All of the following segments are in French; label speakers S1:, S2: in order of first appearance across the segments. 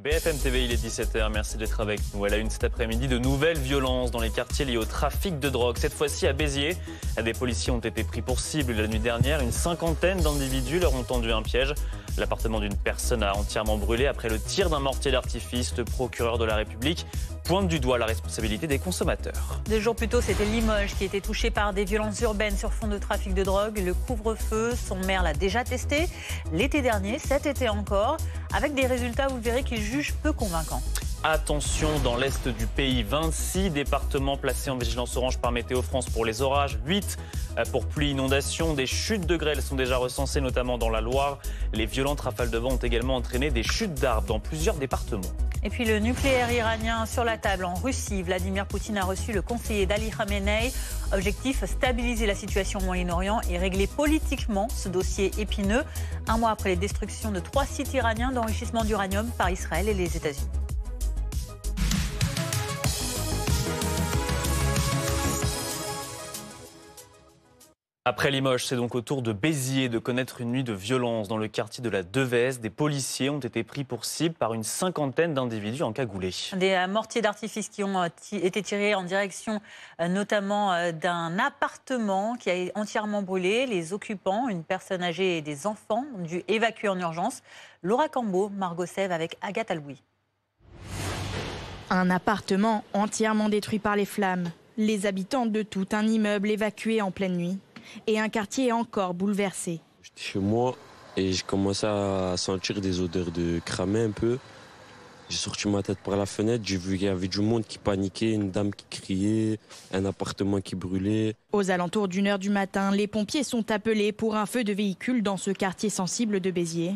S1: BFM TV, il est 17h, merci d'être avec nous. À la une cet après-midi, de nouvelles violences dans les quartiers liés au trafic de drogue. Cette fois-ci à Béziers, des policiers ont été pris pour cible la nuit dernière. Une cinquantaine d'individus leur ont tendu un piège. L'appartement d'une personne a entièrement brûlé après le tir d'un mortier d'artifice. Le procureur de la République pointe du doigt la responsabilité des consommateurs.
S2: 2 jours plus tôt, c'était Limoges qui était touché par des violences urbaines sur fond de trafic de drogue. Le couvre-feu, son maire l'a déjà testé l'été dernier, cet été encore, avec des résultats, vous le verrez, qu'il juge peu convaincants.
S1: Attention, dans l'est du pays, 26 départements placés en vigilance orange par Météo France pour les orages, 8 pour pluie inondation. Des chutes de grêle sont déjà recensées, notamment dans la Loire. Les violentes rafales de vent ont également entraîné des chutes d'arbres dans plusieurs départements.
S2: Et puis le nucléaire iranien sur la table en Russie. Vladimir Poutine a reçu le conseiller d'Ali Khamenei. Objectif, stabiliser la situation au Moyen-Orient et régler politiquement ce dossier épineux. 1 mois après les destructions de 3 sites iraniens d'enrichissement d'uranium par Israël et les États-Unis.
S1: Après Limoges, c'est donc au tour de Béziers de connaître une nuit de violence dans le quartier de la Devèze. Des policiers ont été pris pour cible par une cinquantaine d'individus encagoulés.
S2: Des mortiers d'artifice qui ont été tirés en direction notamment d'un appartement qui a entièrement brûlé. Les occupants, une personne âgée et des enfants, ont dû évacuer en urgence. Laura Cambo, Margot Sève avec Agathe Alboui.
S3: Un appartement entièrement détruit par les flammes. Les habitants de tout un immeuble évacués en pleine nuit. Et un quartier encore bouleversé.
S4: J'étais chez moi et j'ai commencé à sentir des odeurs de cramé un peu. J'ai sorti ma tête par la fenêtre, j'ai vu qu'il y avait du monde qui paniquait, une dame qui criait, un appartement qui brûlait.
S3: Aux alentours d'1h du matin, les pompiers sont appelés pour un feu de véhicule dans ce quartier sensible de Béziers.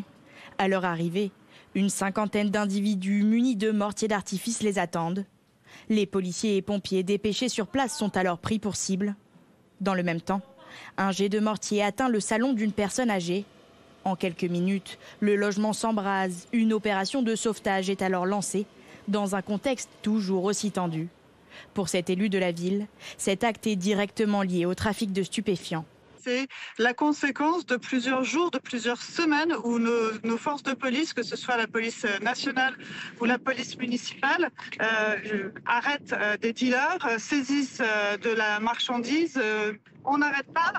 S3: À leur arrivée, une cinquantaine d'individus munis de mortiers d'artifice les attendent. Les policiers et pompiers dépêchés sur place sont alors pris pour cible. Dans le même temps, un jet de mortier atteint le salon d'une personne âgée. En quelques minutes, le logement s'embrase. Une opération de sauvetage est alors lancée dans un contexte toujours aussi tendu. Pour cet élu de la ville, cet acte est directement lié au trafic de stupéfiants.
S5: C'est la conséquence de plusieurs jours, de plusieurs semaines où nos forces de police, que ce soit la police nationale ou la police municipale, arrêtent des dealers, saisissent de la marchandise. On n'arrête pas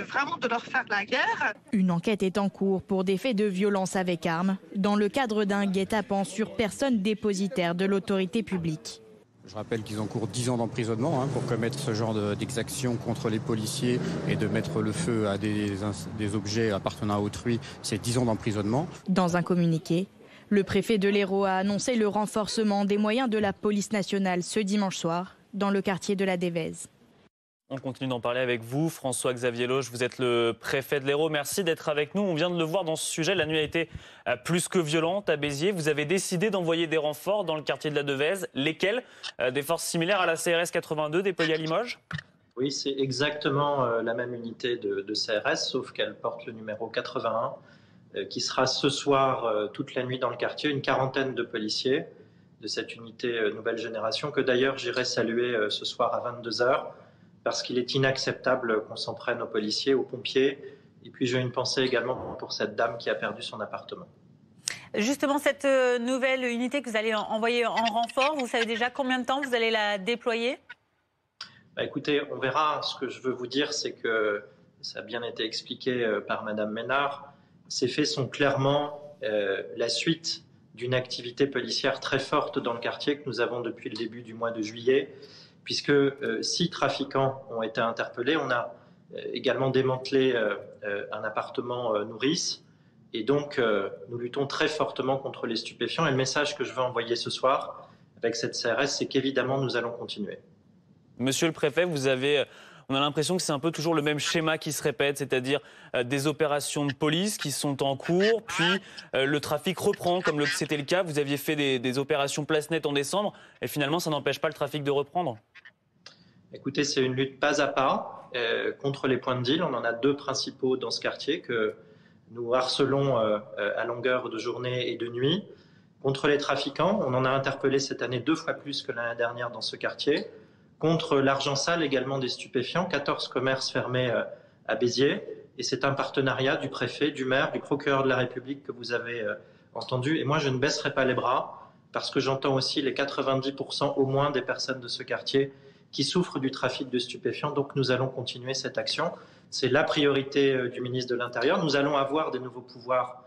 S5: vraiment de leur faire la guerre.
S3: Une enquête est en cours pour des faits de violence avec armes dans le cadre d'un guet-apens sur personne dépositaire de l'autorité publique.
S6: Je rappelle qu'ils encourent 10 ans d'emprisonnement pour commettre ce genre d'exactions contre les policiers et de mettre le feu à des objets appartenant à autrui. C'est 10 ans d'emprisonnement.
S3: Dans un communiqué, le préfet de l'Hérault a annoncé le renforcement des moyens de la police nationale ce dimanche soir dans le quartier de la Devèze.
S1: On continue d'en parler avec vous, François-Xavier Loge, vous êtes le préfet de l'Hérault. Merci d'être avec nous. On vient de le voir dans ce sujet, la nuit a été plus que violente à Béziers. Vous avez décidé d'envoyer des renforts dans le quartier de la Devèze. Lesquels? Des forces similaires à la CRS 82 déployée à Limoges?
S7: Oui, c'est exactement la même unité de CRS, sauf qu'elle porte le numéro 81, qui sera ce soir toute la nuit dans le quartier. Une quarantaine de policiers de cette unité nouvelle génération, que d'ailleurs j'irai saluer ce soir à 22h. Parce qu'il est inacceptable qu'on s'en prenne aux policiers, aux pompiers. Et puis j'ai une pensée également pour cette dame qui a perdu son appartement.
S2: Justement, cette nouvelle unité que vous allez envoyer en renfort, vous savez déjà combien de temps vous allez la déployer?
S7: Écoutez, on verra. Ce que je veux vous dire, c'est que ça a bien été expliqué par Madame Ménard. Ces faits sont clairement la suite d'une activité policière très forte dans le quartier que nous avons depuis le début du mois de juillet. Puisque 6 trafiquants ont été interpellés. On a également démantelé un appartement nourrice. Et donc, nous luttons très fortement contre les stupéfiants. Et le message que je veux envoyer ce soir avec cette CRS, c'est qu'évidemment, nous allons continuer.
S1: Monsieur le préfet, on a l'impression que c'est un peu toujours le même schéma qui se répète, c'est-à-dire des opérations de police qui sont en cours, puis le trafic reprend, comme c'était le cas. Vous aviez fait des opérations place nette en décembre, et finalement, ça n'empêche pas le trafic de reprendre.
S7: Écoutez, c'est une lutte pas à pas contre les points de deal. On en a 2 principaux dans ce quartier que nous harcelons à longueur de journée et de nuit. Contre les trafiquants, on en a interpellé cette année 2 fois plus que l'année dernière dans ce quartier. Contre l'argent sale, également des stupéfiants, 14 commerces fermés à Béziers. Et c'est un partenariat du préfet, du maire, du procureur de la République que vous avez entendu. Et moi, je ne baisserai pas les bras parce que j'entends aussi les 90% au moins des personnes de ce quartier qui souffrent du trafic de stupéfiants. Donc nous allons continuer cette action. C'est la priorité du ministre de l'Intérieur. Nous allons avoir des nouveaux pouvoirs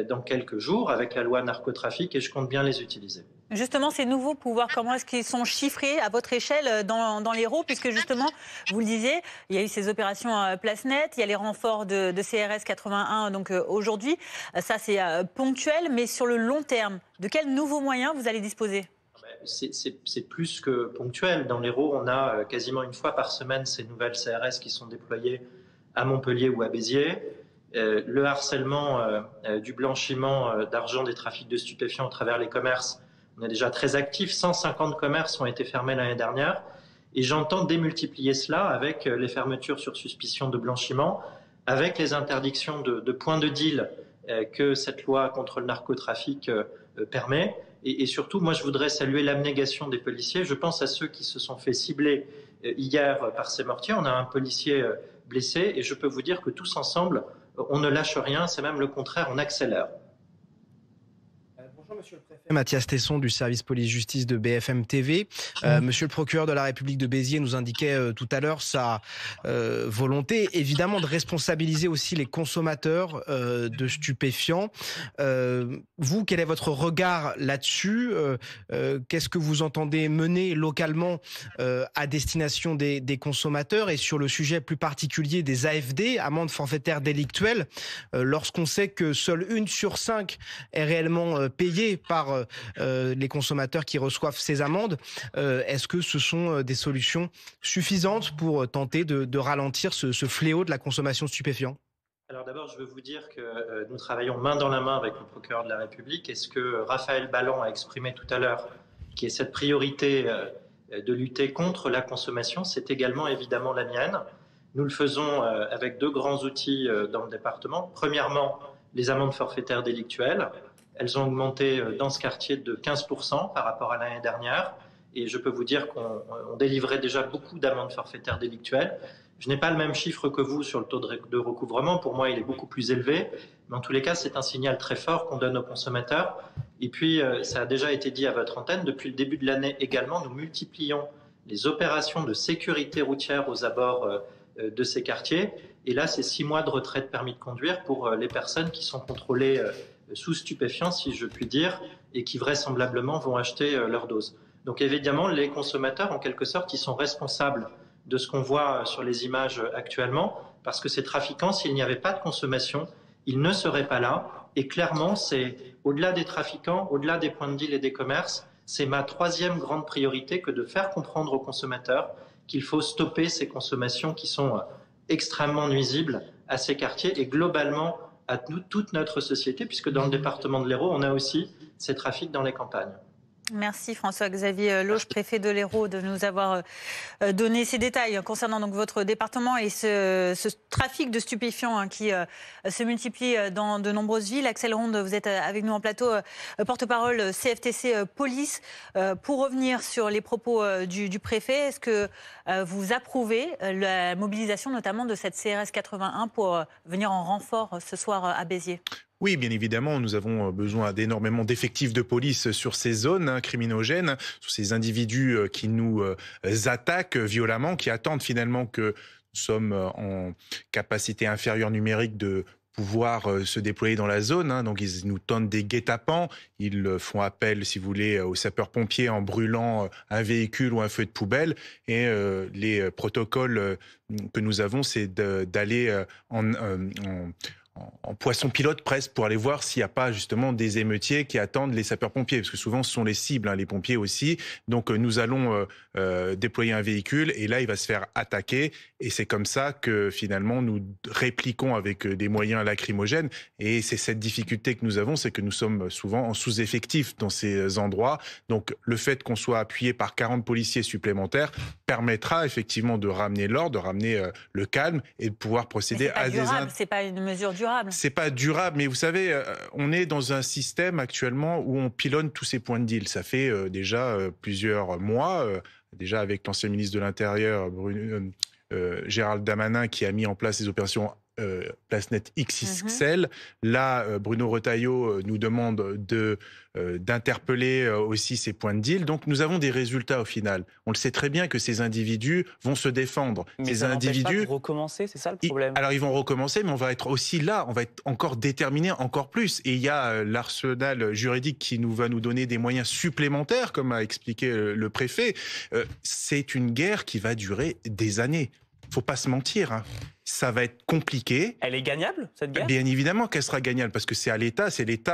S7: dans quelques jours avec la loi narcotrafic et je compte bien les utiliser.
S2: Justement, ces nouveaux pouvoirs, comment est-ce qu'ils sont chiffrés à votre échelle dans l'Hérault? Puisque justement, vous le disiez, il y a eu ces opérations Place Nette, il y a les renforts de CRS 81 donc aujourd'hui. Ça, c'est ponctuel, mais sur le long terme, de quels nouveaux moyens vous allez disposer?
S7: C'est plus que ponctuel. Dans l'Hérault, on a quasiment une fois par semaine ces nouvelles CRS qui sont déployées à Montpellier ou à Béziers. Le harcèlement du blanchiment d'argent des trafics de stupéfiants à travers les commerces, on est déjà très actifs. 150 commerces ont été fermés l'année dernière. Et j'entends démultiplier cela avec les fermetures sur suspicion de blanchiment, avec les interdictions de points de deal que cette loi contre le narcotrafic permet. Et surtout, moi, je voudrais saluer l'abnégation des policiers. Je pense à ceux qui se sont fait cibler hier par ces mortiers. On a un policier blessé et je peux vous dire que tous ensemble, on ne lâche rien. C'est même le contraire, on accélère.
S8: Bonjour, monsieur le préfet. Mathias Tesson du service police-justice de BFM TV. Monsieur le procureur de la République de Béziers nous indiquait tout à l'heure sa volonté, évidemment, de responsabiliser aussi les consommateurs de stupéfiants. Vous, quel est votre regard là-dessus? Qu'est-ce que vous entendez mener localement à destination des consommateurs et sur le sujet plus particulier des AFD, amendes forfaitaires délictuelles, lorsqu'on sait que seule 1 sur 5 est réellement payée par les consommateurs qui reçoivent ces amendes? Est-ce que ce sont des solutions suffisantes pour tenter de ralentir ce fléau de la consommation de stupéfiants?
S7: Alors d'abord, je veux vous dire que nous travaillons main dans la main avec le procureur de la République. Et ce que Raphaël Ballon a exprimé tout à l'heure, qui est cette priorité de lutter contre la consommation, c'est également évidemment la mienne. Nous le faisons avec 2 grands outils dans le département. Premièrement, les amendes forfaitaires délictuelles. Elles ont augmenté dans ce quartier de 15% par rapport à l'année dernière. Et je peux vous dire qu'on délivrait déjà beaucoup d'amendes forfaitaires délictuelles. Je n'ai pas le même chiffre que vous sur le taux de recouvrement. Pour moi, il est beaucoup plus élevé. Mais en tous les cas, c'est un signal très fort qu'on donne aux consommateurs. Et puis, ça a déjà été dit à votre antenne, depuis le début de l'année également, nous multiplions les opérations de sécurité routière aux abords de ces quartiers. Et là, c'est 6 mois de retrait de permis de conduire pour les personnes qui sont contrôlées sous stupéfiants, si je puis dire, et qui vraisemblablement vont acheter leur dose. Donc évidemment, les consommateurs, en quelque sorte, ils sont responsables de ce qu'on voit sur les images actuellement, parce que ces trafiquants, s'il n'y avait pas de consommation, ils ne seraient pas là. Et clairement, c'est au-delà des trafiquants, au-delà des points de deal et des commerces, c'est ma 3e grande priorité que de faire comprendre aux consommateurs qu'il faut stopper ces consommations qui sont extrêmement nuisibles à ces quartiers et globalement à toute notre société, puisque dans le département de l'Hérault, on a aussi ces trafics dans les campagnes.
S2: Merci François-Xavier Lauche, préfet de l'Hérault, de nous avoir donné ces détails concernant donc votre département et ce trafic de stupéfiants qui se multiplie dans de nombreuses villes. Axel Ronde, vous êtes avec nous en plateau, porte-parole CFTC Police. Pour revenir sur les propos du préfet, est-ce que vous approuvez la mobilisation notamment de cette CRS 81 pour venir en renfort ce soir à Béziers ?
S9: Oui, bien évidemment, nous avons besoin d'énormément d'effectifs de police sur ces zones criminogènes, sur ces individus qui nous attaquent violemment, qui attendent finalement que nous sommes en capacité inférieure numérique de pouvoir se déployer dans la zone. Donc ils nous tendent des guet-apens, ils font appel, si vous voulez, aux sapeurs-pompiers en brûlant un véhicule ou un feu de poubelle. Et les protocoles que nous avons, c'est d'aller en poisson pilote presque pour aller voir s'il n'y a pas justement des émeutiers qui attendent les sapeurs-pompiers, parce que souvent ce sont les cibles, les pompiers aussi. Donc nous allons déployer un véhicule et là il va se faire attaquer et c'est comme ça que finalement nous répliquons avec des moyens lacrymogènes et c'est cette difficulté que nous avons, c'est que nous sommes souvent en sous-effectif dans ces endroits. Donc le fait qu'on soit appuyé par 40 policiers supplémentaires permettra effectivement de ramener l'ordre, de ramener le calme et de pouvoir procéder à des...
S2: C'est pas une mesure durable.
S9: C'est pas durable, mais vous savez, on est dans un système actuellement où on pilonne tous ces points de deal. Ça fait déjà plusieurs mois, déjà avec l'ancien ministre de l'Intérieur, Gérald Darmanin, qui a mis en place des opérations PlaceNet XXL. Là, Bruno Retailleau nous demande d'interpeller aussi ces points de deal. Donc nous avons des résultats au final. On le sait très bien que ces individus vont se défendre.
S1: Mais
S9: ces
S1: ça n'empêche pas
S9: individus
S1: de recommencer, c'est ça le problème.
S9: Alors ils vont recommencer, mais on va être aussi là, on va être encore déterminés encore plus. Et il y a l'arsenal juridique qui va nous donner des moyens supplémentaires, comme a expliqué le préfet. C'est une guerre qui va durer des années. Faut pas se mentir, hein. Ça va être compliqué.
S1: Elle est gagnable, cette guerre ?
S9: Bien évidemment qu'elle sera gagnable, parce que c'est à l'État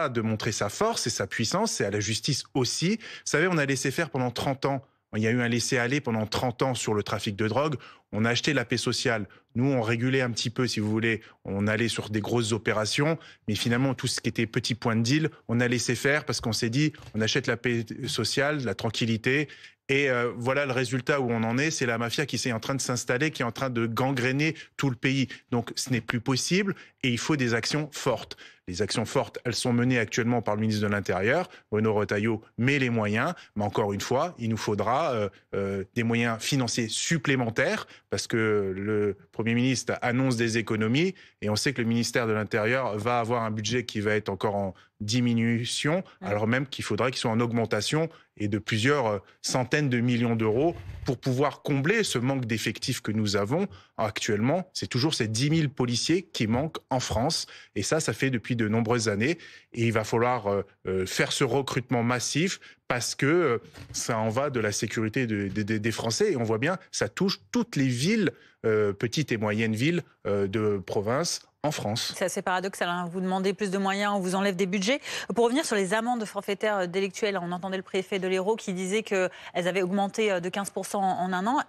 S9: de montrer sa force et sa puissance, c'est à la justice aussi. Vous savez, on a laissé faire pendant 30 ans. Il y a eu un laisser-aller pendant 30 ans sur le trafic de drogue. On a acheté la paix sociale. Nous, on régulait un petit peu, si vous voulez. On allait sur des grosses opérations. Mais finalement, tout ce qui était petit point de deal, on a laissé faire parce qu'on s'est dit, on achète la paix sociale, la tranquillité. Et voilà le résultat où on en est. C'est la mafia qui est en train de s'installer, qui est en train de gangréner tout le pays. Donc, ce n'est plus possible et il faut des actions fortes. Les actions fortes, elles sont menées actuellement par le ministre de l'Intérieur. Bruno Retailleau met les moyens. Mais encore une fois, il nous faudra des moyens financiers supplémentaires parce que le Premier ministre annonce des économies et on sait que le ministère de l'Intérieur va avoir un budget qui va être encore en diminution, alors même qu'il faudrait qu'il soit en augmentation et de plusieurs centaines de millions d'euros pour pouvoir combler ce manque d'effectifs que nous avons actuellement. C'est toujours ces 10 000 policiers qui manquent en France et ça fait depuis de nombreuses années et il va falloir faire ce recrutement massif parce que ça en va de la sécurité des Français et on voit bien, ça touche toutes les villes, petites et moyennes villes de province en France.
S2: C'est assez paradoxal, hein. Vous demandez plus de moyens, on vous enlève des budgets. Pour revenir sur les amendes forfaitaires délictuelles, on entendait le préfet de l'Hérault qui disait qu'elles avaient augmenté de 15% en un an.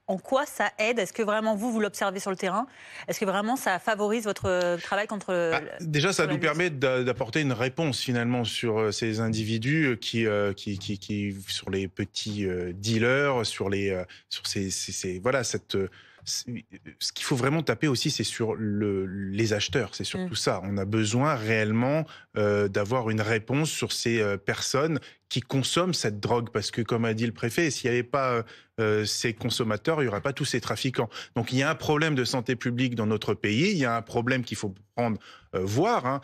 S2: En quoi ça aide ? Est-ce que vraiment vous l'observez sur le terrain ? Est-ce que vraiment ça favorise votre travail contre...
S9: Déjà, ça nous permet d'apporter une réponse finalement sur ces individus qui sur les petits dealers, sur ces voilà cette... Ce qu'il faut vraiment taper aussi, c'est sur les acheteurs. C'est surtout ça. On a besoin réellement d'avoir une réponse sur ces personnes qui consomment cette drogue. Parce que, comme a dit le préfet, s'il n'y avait pas ces consommateurs, il n'y aurait pas tous ces trafiquants. Donc, il y a un problème de santé publique dans notre pays. Il y a un problème qu'il faut voir.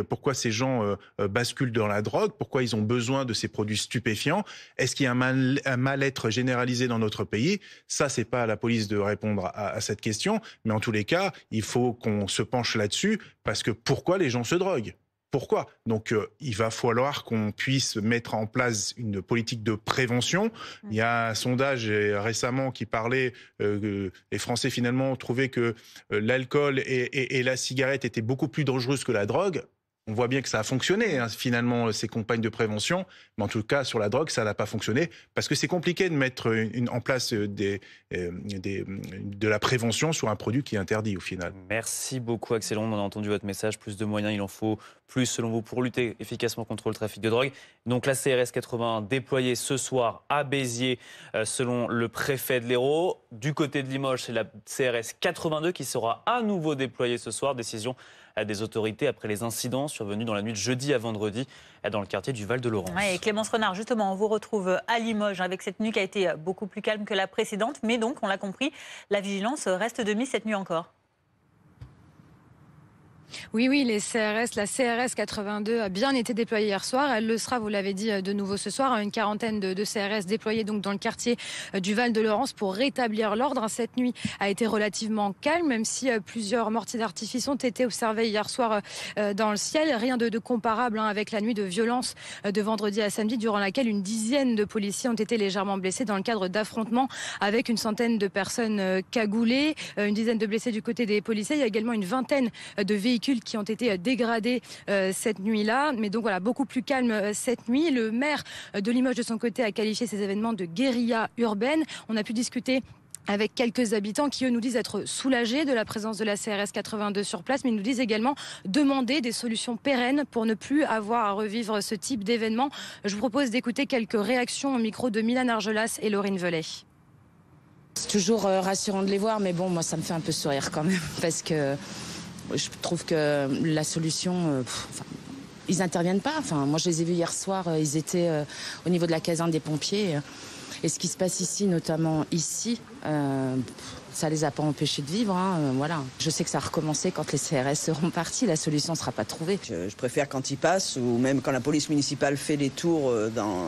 S9: Pourquoi ces gens basculent dans la drogue, pourquoi ils ont besoin de ces produits stupéfiants. Est-ce qu'il y a un mal-être généralisé dans notre pays ? Ça, c'est pas à la police de répondre à cette question. Mais en tous les cas, il faut qu'on se penche là-dessus parce que pourquoi les gens se droguent ? Pourquoi ? Donc, il va falloir qu'on puisse mettre en place une politique de prévention. Il y a un sondage récemment qui parlait que les Français finalement trouvaient que l'alcool et la cigarette étaient beaucoup plus dangereuses que la drogue. On voit bien que ça a fonctionné, hein, finalement, ces campagnes de prévention. Mais en tout cas, sur la drogue, ça n'a pas fonctionné. Parce que c'est compliqué de mettre en place de la prévention sur un produit qui est interdit, au final.
S1: Merci beaucoup, Axel Ronde. On a entendu votre message. Plus de moyens, il en faut plus, selon vous, pour lutter efficacement contre le trafic de drogue. Donc, la CRS 81 déployée ce soir à Béziers, selon le préfet de l'Hérault. Du côté de Limoges, c'est la CRS 82 qui sera à nouveau déployée ce soir. Décision des autorités après les incidents survenus dans la nuit de jeudi à vendredi dans le quartier du Val-de-Laurence.
S2: Ouais, et Clémence Renard, justement, on vous retrouve à Limoges avec cette nuit qui a été beaucoup plus calme que la précédente. Mais donc, on l'a compris, la vigilance reste de mise cette nuit encore.
S10: Oui, la CRS 82 a bien été déployée hier soir. Elle le sera, vous l'avez dit, de nouveau ce soir. Une quarantaine de CRS déployées donc dans le quartier du Val-de-Laurence pour rétablir l'ordre. Cette nuit a été relativement calme, même si plusieurs mortiers d'artifice ont été observés hier soir dans le ciel. Rien de comparable avec la nuit de violence de vendredi à samedi, durant laquelle une dizaine de policiers ont été légèrement blessés dans le cadre d'affrontements avec une centaine de personnes cagoulées. Une dizaine de blessés du côté des policiers. Il y a également une vingtaine de véhicules qui ont été dégradés cette nuit-là. Mais donc voilà, beaucoup plus calme cette nuit. Le maire de Limoges, de son côté, a qualifié ces événements de guérilla urbaine. On a pu discuter avec quelques habitants qui, eux, nous disent être soulagés de la présence de la CRS 82 sur place, mais ils nous disent également demander des solutions pérennes pour ne plus avoir à revivre ce type d'événement. Je vous propose d'écouter quelques réactions au micro de Milan Argelas et Laurine Velay.
S11: C'est toujours rassurant de les voir, mais bon, moi, ça me fait un peu sourire quand même, parce que je trouve que la solution, ils n'interviennent pas. Enfin, moi, je les ai vus hier soir, ils étaient au niveau de la caserne des pompiers. Et ce qui se passe ici, notamment ici, Ça les a pas empêchés de vivre, voilà. Je sais que ça a recommencé quand les CRS seront partis, la solution ne sera pas trouvée.
S12: Je préfère quand ils passent, ou même quand la police municipale fait les tours,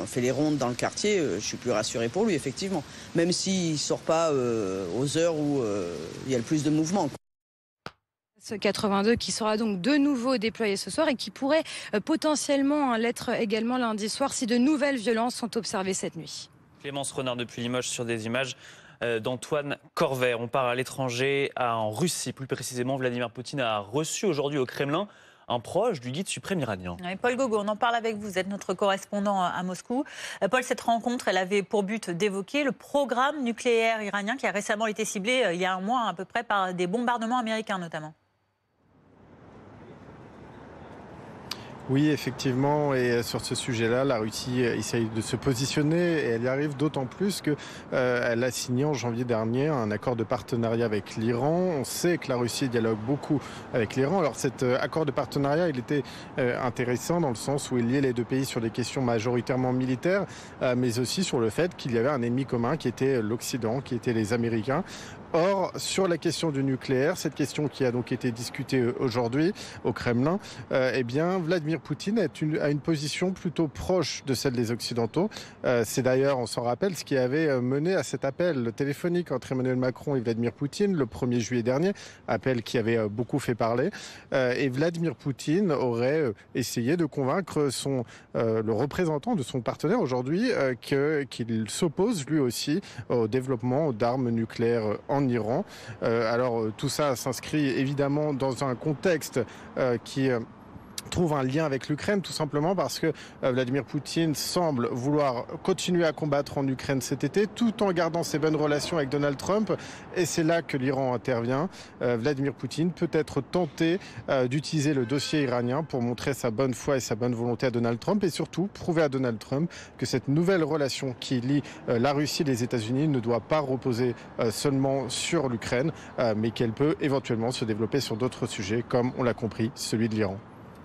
S12: fait les rondes dans le quartier, je suis plus rassuré pour lui, effectivement. Même s'il ne sort pas aux heures où il y a le plus de mouvement.
S10: Ce 82 qui sera donc de nouveau déployé ce soir et qui pourrait potentiellement l'être également lundi soir si de nouvelles violences sont observées cette nuit.
S1: Clémence Renard depuis Limoges sur des images d'Antoine Corvert. On part à l'étranger, en Russie plus précisément. Vladimir Poutine a reçu aujourd'hui au Kremlin un proche du guide suprême iranien.
S2: Oui, Paul Gogo, on en parle avec vous. Vous êtes notre correspondant à Moscou. Paul, cette rencontre, elle avait pour but d'évoquer le programme nucléaire iranien qui a récemment été ciblé il y a un mois à peu près par des bombardements américains notamment.
S13: Oui, effectivement, et sur ce sujet-là, la Russie essaye de se positionner et elle y arrive d'autant plus qu'elle a signé en janvier dernier un accord de partenariat avec l'Iran. On sait que la Russie dialogue beaucoup avec l'Iran. Alors cet accord de partenariat, il était intéressant dans le sens où il liait les deux pays sur des questions majoritairement militaires, mais aussi sur le fait qu'il y avait un ennemi commun qui était l'Occident, qui étaient les Américains. Or, sur la question du nucléaire, cette question qui a donc été discutée aujourd'hui au Kremlin, eh bien, Vladimir Poutine a une position plutôt proche de celle des Occidentaux. C'est d'ailleurs, on s'en rappelle, ce qui avait mené à cet appel téléphonique entre Emmanuel Macron et Vladimir Poutine le 1er juillet dernier, appel qui avait beaucoup fait parler. Et Vladimir Poutine aurait essayé de convaincre le représentant de son partenaire aujourd'hui qu'il s'oppose lui aussi au développement d'armes nucléaires en Iran. Alors tout ça s'inscrit évidemment dans un contexte qui trouve un lien avec l'Ukraine, tout simplement parce que Vladimir Poutine semble vouloir continuer à combattre en Ukraine cet été, tout en gardant ses bonnes relations avec Donald Trump. Et c'est là que l'Iran intervient. Vladimir Poutine peut être tenté d'utiliser le dossier iranien pour montrer sa bonne foi et sa bonne volonté à Donald Trump et surtout prouver à Donald Trump que cette nouvelle relation qui lie la Russie et les États-Unis ne doit pas reposer seulement sur l'Ukraine, mais qu'elle peut éventuellement se développer sur d'autres sujets, comme on l'a compris, celui de l'Iran.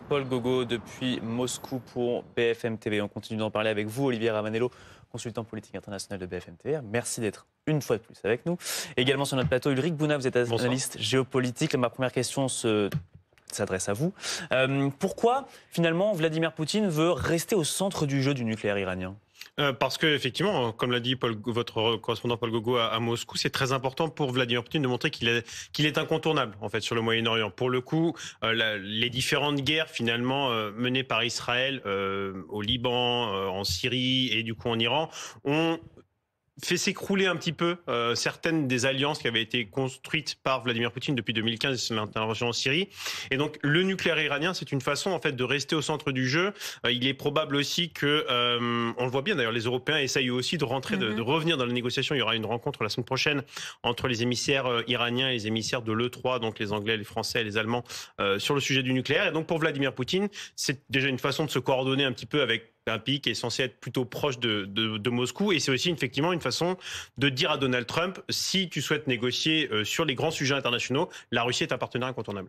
S1: Paul Gogo depuis Moscou pour BFM TV. On continue d'en parler avec vous, Olivier Ravanello, consultant politique international de BFM TV. Merci d'être une fois de plus avec nous. Également sur notre plateau, Ulrich Bouna, vous êtes analyste géopolitique. Ma première question s'adresse à vous. Pourquoi, finalement, Vladimir Poutine veut rester au centre du jeu du nucléaire iranien ?
S14: Parce que effectivement, comme l'a dit votre correspondant Paul Gogo à Moscou, c'est très important pour Vladimir Poutine de montrer qu'il est incontournable en fait sur le Moyen-Orient. Pour le coup, les différentes guerres finalement menées par Israël au Liban, en Syrie et du coup en Iran ont fait s'écrouler un petit peu certaines des alliances qui avaient été construites par Vladimir Poutine depuis 2015, l'intervention en Syrie. Et donc le nucléaire iranien, c'est une façon en fait de rester au centre du jeu. Il est probable aussi que, on le voit bien d'ailleurs, les Européens essayent aussi de rentrer, de revenir dans les négociations. Il y aura une rencontre la semaine prochaine entre les émissaires iraniens et les émissaires de l'E3, donc les Anglais, les Français et les Allemands, sur le sujet du nucléaire. Et donc pour Vladimir Poutine, c'est déjà une façon de se coordonner un petit peu avec un pays qui est censé être plutôt proche de Moscou. Et c'est aussi effectivement une façon de dire à Donald Trump, si tu souhaites négocier sur les grands sujets internationaux, la Russie est un partenaire incontournable.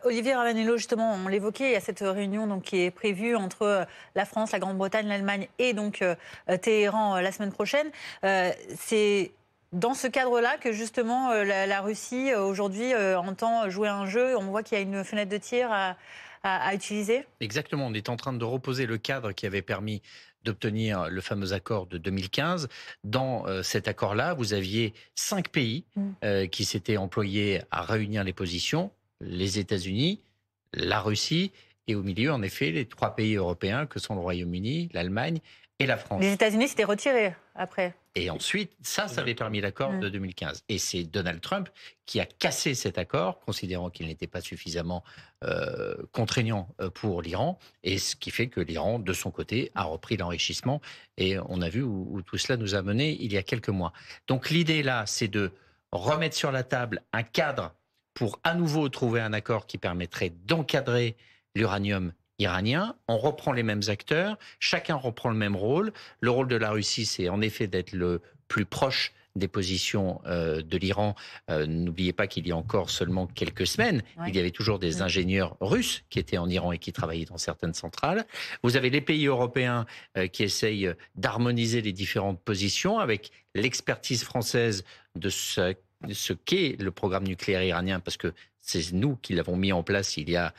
S2: Olivier Ravanello, justement, on l'évoquait, il y a cette réunion donc, qui est prévue entre la France, la Grande-Bretagne, l'Allemagne et donc Téhéran la semaine prochaine. C'est dans ce cadre-là que justement la Russie aujourd'hui entend jouer un jeu. On voit qu'il y a une fenêtre de tir à utiliser.
S15: Exactement, on est en train de reposer le cadre qui avait permis d'obtenir le fameux accord de 2015. Dans cet accord-là, vous aviez 5 pays qui s'étaient employés à réunir les positions, les États-Unis, la Russie et au milieu, en effet, les 3 pays européens que sont le Royaume-Uni, l'Allemagne et la France.
S2: Les États-Unis s'étaient retirés après.
S15: Et ensuite, ça avait permis l'accord de 2015. Et c'est Donald Trump qui a cassé cet accord, considérant qu'il n'était pas suffisamment contraignant pour l'Iran. Et ce qui fait que l'Iran, de son côté, a repris l'enrichissement. Et on a vu où tout cela nous a mené il y a quelques mois. Donc l'idée là, c'est de remettre sur la table un cadre pour à nouveau trouver un accord qui permettrait d'encadrer l'uranium iranien. On reprend les mêmes acteurs, chacun reprend le même rôle. Le rôle de la Russie, c'est en effet d'être le plus proche des positions de l'Iran. N'oubliez pas qu'il y a encore seulement quelques semaines, il y avait toujours des ingénieurs russes qui étaient en Iran et qui travaillaient dans certaines centrales. Vous avez les pays européens qui essayent d'harmoniser les différentes positions avec l'expertise française de ce ce qu'est le programme nucléaire iranien, parce que c'est nous qui l'avons mis en place il y a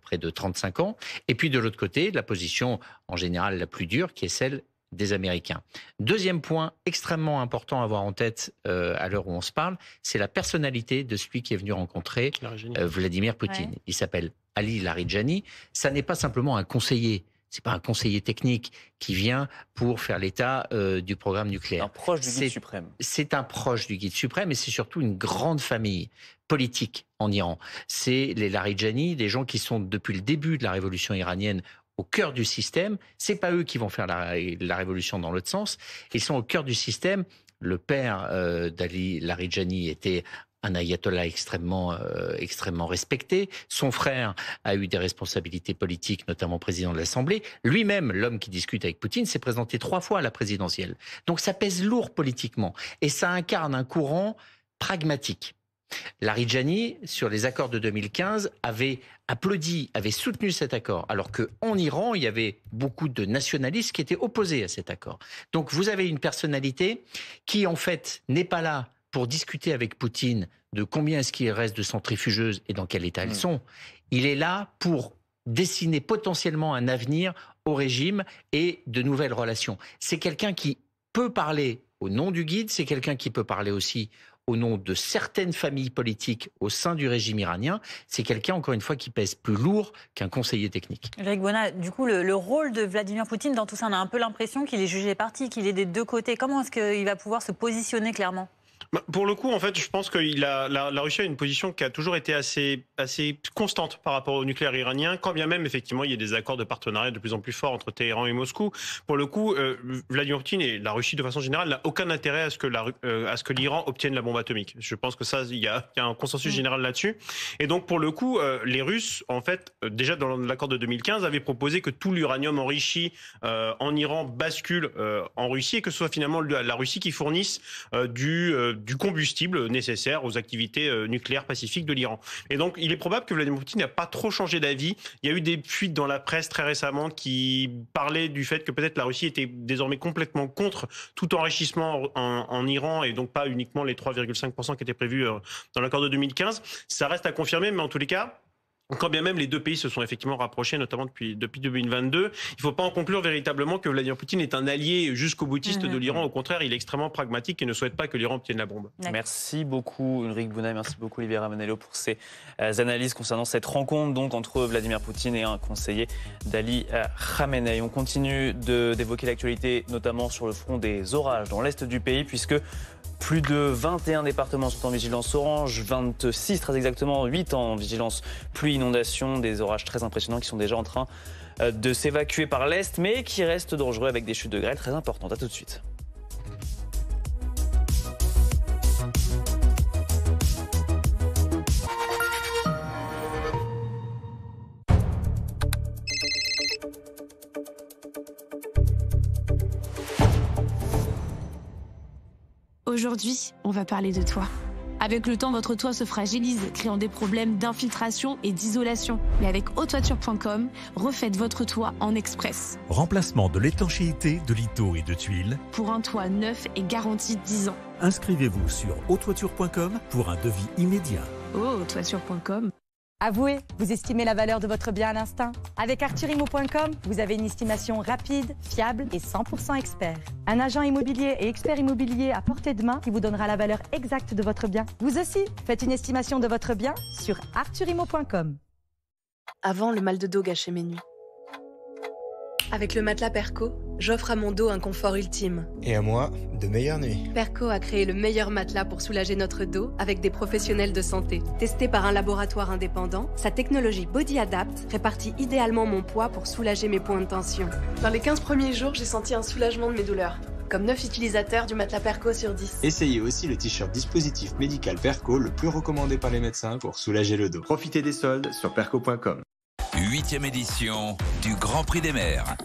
S15: près de 35 ans. Et puis de l'autre côté, la position en général la plus dure, qui est celle des Américains. Deuxième point extrêmement important à avoir en tête à l'heure où on se parle, c'est la personnalité de celui qui est venu rencontrer Vladimir Poutine. Ouais. Il s'appelle Ali Larijani. Ça n'est pas simplement un conseiller. C'est pas un conseiller technique qui vient pour faire l'état du programme nucléaire.
S1: Un proche du guide suprême.
S15: C'est un proche du guide suprême et c'est surtout une grande famille politique en Iran. C'est les Larijani, des gens qui sont depuis le début de la révolution iranienne au cœur du système. C'est pas eux qui vont faire la révolution dans l'autre sens. Ils sont au cœur du système. Le père d'Ali Larijani était un ayatollah extrêmement respecté. Son frère a eu des responsabilités politiques, notamment président de l'Assemblée. Lui-même, l'homme qui discute avec Poutine, s'est présenté 3 fois à la présidentielle. Donc ça pèse lourd politiquement. Et ça incarne un courant pragmatique. Larijani, sur les accords de 2015, avait applaudi, avait soutenu cet accord, alors qu'en Iran, il y avait beaucoup de nationalistes qui étaient opposés à cet accord. Donc vous avez une personnalité qui, en fait, n'est pas là pour discuter avec Poutine de combien est-ce qu'il reste de centrifugeuses et dans quel état elles sont. Il est là pour dessiner potentiellement un avenir au régime et de nouvelles relations. C'est quelqu'un qui peut parler au nom du guide, c'est quelqu'un qui peut parler aussi au nom de certaines familles politiques au sein du régime iranien. C'est quelqu'un, encore une fois, qui pèse plus lourd qu'un conseiller technique.
S2: Eric Bonnat, du coup, le rôle de Vladimir Poutine dans tout ça, on a un peu l'impression qu'il est jugé parti, qu'il est des deux côtés. Comment est-ce qu'il va pouvoir se positionner clairement ?
S14: Pour le coup, en fait, je pense que la Russie a une position qui a toujours été assez constante par rapport au nucléaire iranien, quand bien même, effectivement, il y a des accords de partenariat de plus en plus forts entre Téhéran et Moscou. Pour le coup, Vladimir Poutine et la Russie, de façon générale, n'a aucun intérêt à ce que l'Iran obtienne la bombe atomique. Je pense que ça, il y a un consensus général là-dessus. Et donc, pour le coup, les Russes, en fait, déjà dans l'accord de 2015, avaient proposé que tout l'uranium enrichi en Iran bascule en Russie et que ce soit finalement la Russie qui fournisse du combustible nécessaire aux activités nucléaires pacifiques de l'Iran. Et donc, il est probable que Vladimir Poutine n'a pas trop changé d'avis. Il y a eu des fuites dans la presse très récemment qui parlaient du fait que peut-être la Russie était désormais complètement contre tout enrichissement en Iran et donc pas uniquement les 3,5% qui étaient prévus dans l'accord de 2015. Ça reste à confirmer, mais en tous les cas, quand bien même les deux pays se sont effectivement rapprochés, notamment depuis 2022, il ne faut pas en conclure véritablement que Vladimir Poutine est un allié jusqu'au boutiste de l'Iran. Au contraire, il est extrêmement pragmatique et ne souhaite pas que l'Iran obtienne la bombe.
S1: Merci beaucoup Ulrich Bonnat, merci beaucoup Olivier Ravanello pour ces analyses concernant cette rencontre donc entre Vladimir Poutine et un conseiller d'Ali Khamenei. On continue d'évoquer l'actualité, notamment sur le front des orages dans l'est du pays, puisque plus de 21 départements sont en vigilance orange, 26 très exactement, 8 en vigilance pluie, inondation, des orages très impressionnants qui sont déjà en train de s'évacuer par l'est, mais qui restent dangereux avec des chutes de grêle très importantes. À tout de suite.
S16: Aujourd'hui, on va parler de toit. Avec le temps, votre toit se fragilise, créant des problèmes d'infiltration et d'isolation. Mais avec hautetoiture.com, refaites votre toit en express.
S17: Remplacement de l'étanchéité, de lithos et de tuiles.
S16: Pour un toit neuf et garanti 10 ans.
S17: Inscrivez-vous sur hautetoiture.com pour un devis immédiat.
S16: hautetoiture.com.
S18: Avouez, vous estimez la valeur de votre bien à l'instinct. Avec arthurimo.com, vous avez une estimation rapide, fiable et 100% expert. Un agent immobilier et expert immobilier à portée de main qui vous donnera la valeur exacte de votre bien. Vous aussi, faites une estimation de votre bien sur arthurimo.com.
S19: Avant, le mal de dos gâchait mes nuits. Avec le matelas Perco, j'offre à mon dos un confort ultime.
S20: Et à moi, de meilleures nuits.
S19: Perco a créé le meilleur matelas pour soulager notre dos avec des professionnels de santé. Testé par un laboratoire indépendant, sa technologie Body Adapt répartit idéalement mon poids pour soulager mes points de tension. Dans les 15 premiers jours, j'ai senti un soulagement de mes douleurs. Comme 9 utilisateurs du matelas Perco sur 10.
S20: Essayez aussi le t-shirt dispositif médical Perco, le plus recommandé par les médecins pour soulager le dos. Profitez des soldes sur perco.com.
S21: 8e édition du Grand Prix des maires.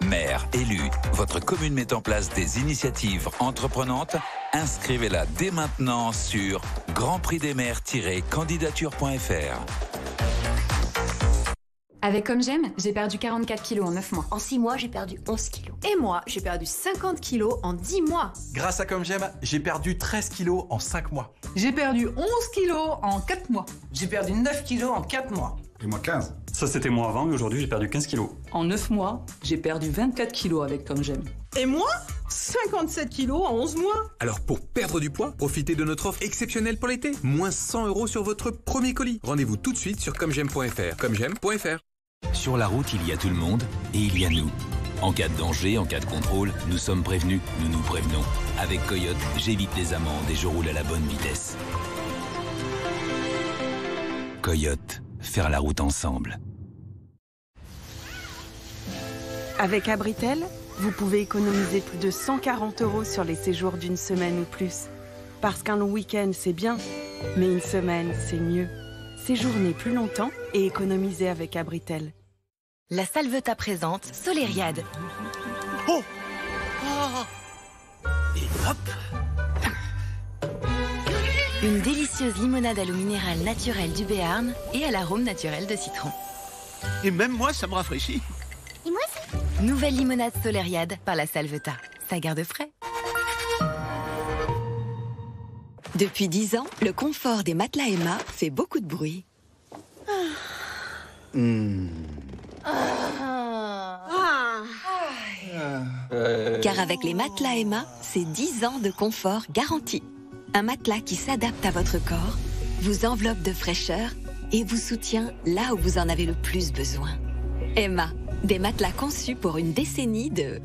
S21: Maire élu, votre commune met en place des initiatives entreprenantes. Inscrivez-la dès maintenant sur grandprixdesmaires-candidature.fr.
S4: Avec Comme J'aime, j'ai perdu 44 kilos en 9 mois.
S22: En 6 mois, j'ai perdu 11 kilos.
S23: Et moi, j'ai perdu 50 kilos en 10 mois.
S24: Grâce à Comme J'aime, j'ai perdu 13 kilos en 5 mois.
S25: J'ai perdu 11 kilos en 4 mois.
S26: J'ai perdu 9 kilos en 4 mois.
S27: Et moi 15. Ça c'était moi avant, mais aujourd'hui j'ai perdu 15 kilos.
S25: En 9 mois, j'ai perdu 24 kilos avec Comme J'aime.
S23: Et moi, 57 kilos en 11 mois.
S28: Alors pour perdre du poids, profitez de notre offre exceptionnelle pour l'été. Moins 100 € sur votre premier colis. Rendez-vous tout de suite sur commej'aime.fr. Commej'aime.fr.
S29: Sur la route, il y a tout le monde et il y a nous. En cas de danger, en cas de contrôle, nous sommes prévenus, nous nous prévenons. Avec Coyote, j'évite les amendes et je roule à la bonne vitesse. Coyote, faire la route ensemble.
S30: Avec Abritel, vous pouvez économiser plus de 140 € sur les séjours d'une semaine ou plus. Parce qu'un long week-end, c'est bien, mais une semaine, c'est mieux. Séjournez plus longtemps et économisez avec Abritel.
S31: La Salvetat présente Solériade.
S32: Oh, oh. Et hop.
S31: Une délicieuse limonade à l'eau minérale naturelle du Béarn et à l'arôme naturel de citron.
S32: Et même moi, ça me rafraîchit.
S31: Et moi aussi. Nouvelle limonade Solériade par la Salvetat. Ça garde frais.
S33: Depuis 10 ans, le confort des matelas Emma fait beaucoup de bruit. Car avec les matelas Emma, c'est 10 ans de confort garanti. Un matelas qui s'adapte à votre corps, vous enveloppe de fraîcheur et vous soutient là où vous en avez le plus besoin. Emma, des matelas conçus pour une décennie de...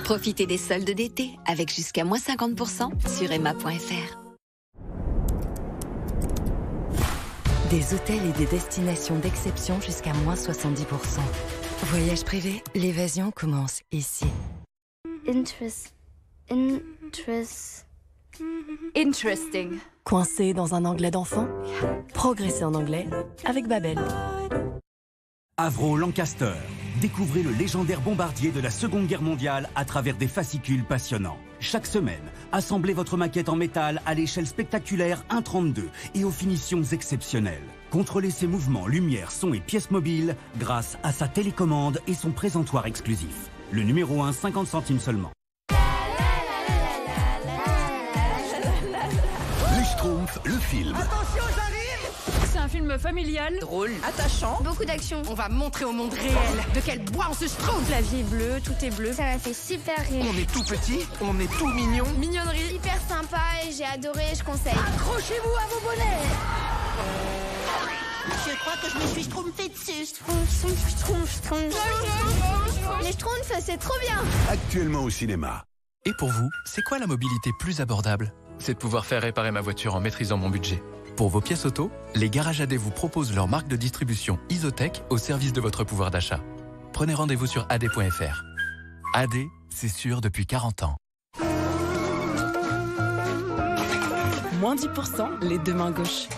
S33: Profitez des soldes d'été avec jusqu'à moins 50% sur emma.fr.
S31: Des hôtels et des destinations d'exception jusqu'à moins 70%. Voyage privé, l'évasion commence ici.
S34: Interesting.
S30: Coincé dans un anglais d'enfant? Progressez en anglais avec Babel.
S35: Avro Lancaster. Découvrez le légendaire bombardier de la Seconde Guerre mondiale à travers des fascicules passionnants. Chaque semaine, assemblez votre maquette en métal à l'échelle spectaculaire 1/32 et aux finitions exceptionnelles. Contrôlez ses mouvements, lumière, son et pièces mobiles grâce à sa télécommande et son présentoir exclusif. Le numéro 1, 50 centimes seulement.
S21: Les Schtroumpfs, le film.
S34: Attention, j'arrive!
S4: C'est un film familial,
S34: drôle, attachant, beaucoup d'action. On va montrer au monde réel de quel bois on se schtroumpf.
S4: La vie est bleue, tout est bleu.
S34: Ça m'a fait super rire.
S32: On est tout petit, on est tout mignon.
S34: Mignonnerie.
S22: Hyper sympa et j'ai adoré, je conseille.
S34: Accrochez-vous à vos bonnets.
S22: Je crois que je me suis schtroumpfée dessus. Les schtroumpfs, c'est trop bien.
S36: Actuellement au cinéma.
S37: Et pour vous, c'est quoi la mobilité plus abordable? C'est de pouvoir faire réparer ma voiture en maîtrisant mon budget. Pour vos pièces auto, les garages AD vous proposent leur marque de distribution Isotech au service de votre pouvoir d'achat. Prenez rendez-vous sur ad.fr. AD, c'est sûr depuis 40 ans.
S30: Moins 10% les deux mains gauches.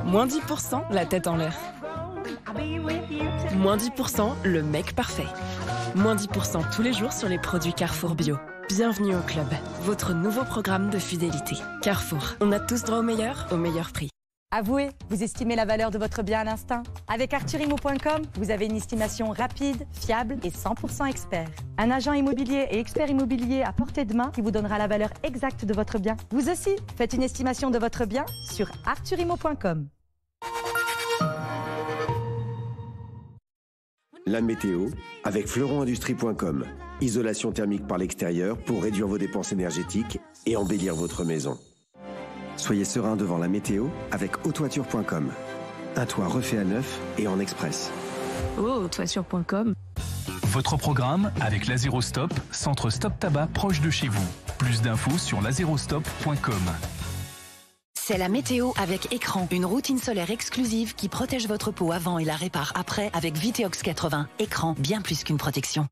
S30: Moins 10% la tête en l'air. Moins 10% le mec parfait. Moins 10% tous les jours sur les produits Carrefour Bio. Bienvenue au club, votre nouveau programme de fidélité. Carrefour, on a tous droit au meilleur prix.
S18: Avouez, vous estimez la valeur de votre bien à l'instinct? Avec arthurimo.com, vous avez une estimation rapide, fiable et 100% expert. Un agent immobilier et expert immobilier à portée de main qui vous donnera la valeur exacte de votre bien. Vous aussi, faites une estimation de votre bien sur arthurimo.com.
S38: La météo avec fleuronindustrie.com. Isolation thermique par l'extérieur pour réduire vos dépenses énergétiques et embellir votre maison. Soyez serein devant la météo avec autoiture.com. Un toit refait à neuf et en express.
S30: Autoiture.com.
S39: Votre programme avec l'Azérostop, centre stop tabac proche de chez vous. Plus d'infos sur l'azérostop.com.
S31: C'est la météo avec Écran, une routine solaire exclusive qui protège votre peau avant et la répare après avec Viteox 80. Écran, bien plus qu'une protection.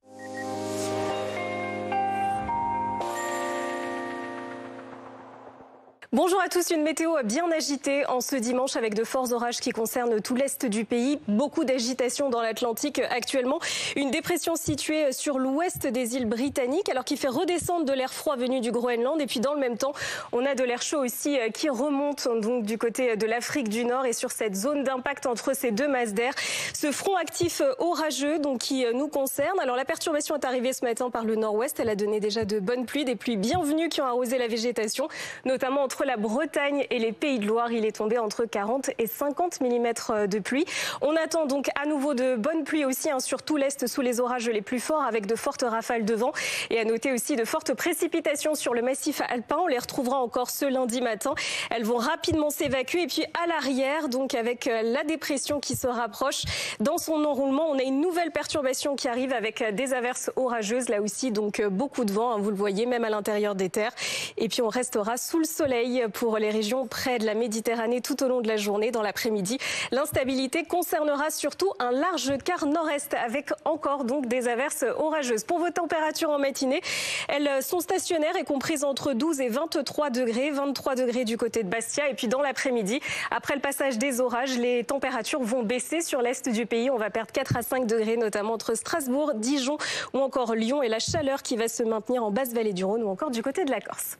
S1: Bonjour à tous, une météo bien agitée en ce dimanche avec de forts orages qui concernent tout l'est du pays. Beaucoup d'agitation dans l'Atlantique actuellement. Une dépression située sur l'ouest des îles britanniques alors qui fait redescendre de l'air froid venu du Groenland. Et puis dans le même temps, on a de l'air chaud aussi qui remonte donc du côté de l'Afrique du Nord et sur cette zone d'impact entre ces deux masses d'air. Ce front actif orageux donc qui nous concerne. Alors la perturbation est arrivée ce matin par le nord-ouest. Elle a donné déjà de bonnes pluies, des pluies bienvenues qui ont arrosé la végétation, notamment entre la Bretagne et les Pays de Loire. Il est tombé entre 40 et 50 mm de pluie. On attend donc à nouveau de bonnes pluies aussi sur tout l'est sous les orages les plus forts avec de fortes rafales de vent. Et à noter aussi de fortes précipitations sur le massif alpin. On les retrouvera encore ce lundi matin. Elles vont rapidement s'évacuer. Et puis à l'arrière, donc avec la dépression qui se rapproche dans son enroulement, on a une nouvelle perturbation qui arrive avec des averses orageuses. Là aussi, donc beaucoup de vent, vous le voyez, même à l'intérieur des terres. Et puis on restera sous le soleil pour les régions près de la Méditerranée tout au long de la journée. Dans l'après-midi, l'instabilité concernera surtout un large quart nord-est avec encore donc des averses orageuses. Pour vos températures en matinée, elles sont stationnaires et comprises entre 12 et 23 degrés. 23 degrés du côté de Bastia. Et puis dans l'après-midi, après le passage des orages, les températures vont baisser sur l'est du pays. On va perdre 4 à 5 degrés, notamment entre Strasbourg, Dijon ou encore Lyon. Et la chaleur qui va se maintenir en basse vallée du Rhône ou encore du côté de la Corse.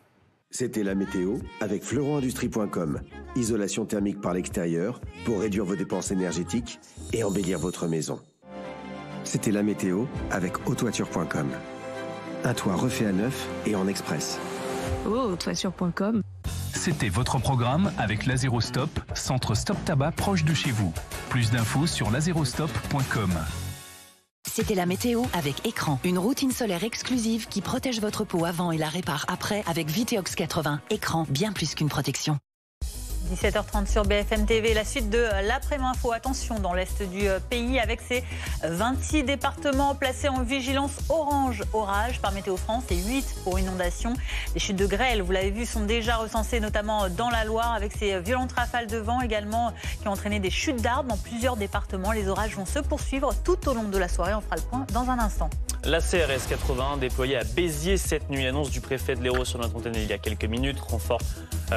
S38: C'était la météo avec fleuronindustrie.com. Isolation thermique par l'extérieur pour réduire vos dépenses énergétiques et embellir votre maison. C'était la météo avec autoiture.com. Un toit refait à neuf et en express.
S2: Autoiture.com.
S39: C'était votre programme avec l'Azérostop, centre Stop Tabac proche de chez vous. Plus d'infos sur l'azérostop.com.
S31: C'était la météo avec Écran, une routine solaire exclusive qui protège votre peau avant et la répare après avec Viteox 80. Écran, bien plus qu'une protection.
S3: 17h30 sur BFM TV, la suite de l'après-info. Attention dans l'est du pays avec ces 26 départements placés en vigilance orange orage par Météo France et 8 pour inondation. Les chutes de grêle, vous l'avez vu, sont déjà recensées notamment dans la Loire avec ces violentes rafales de vent également qui ont entraîné des chutes d'arbres dans plusieurs départements. Les orages vont se poursuivre tout au long de la soirée. On fera le point dans un instant.
S5: La CRS 81 déployée à Béziers cette nuit. Annonce du préfet de l'Hérault sur notre antenne il y a quelques minutes. Renfort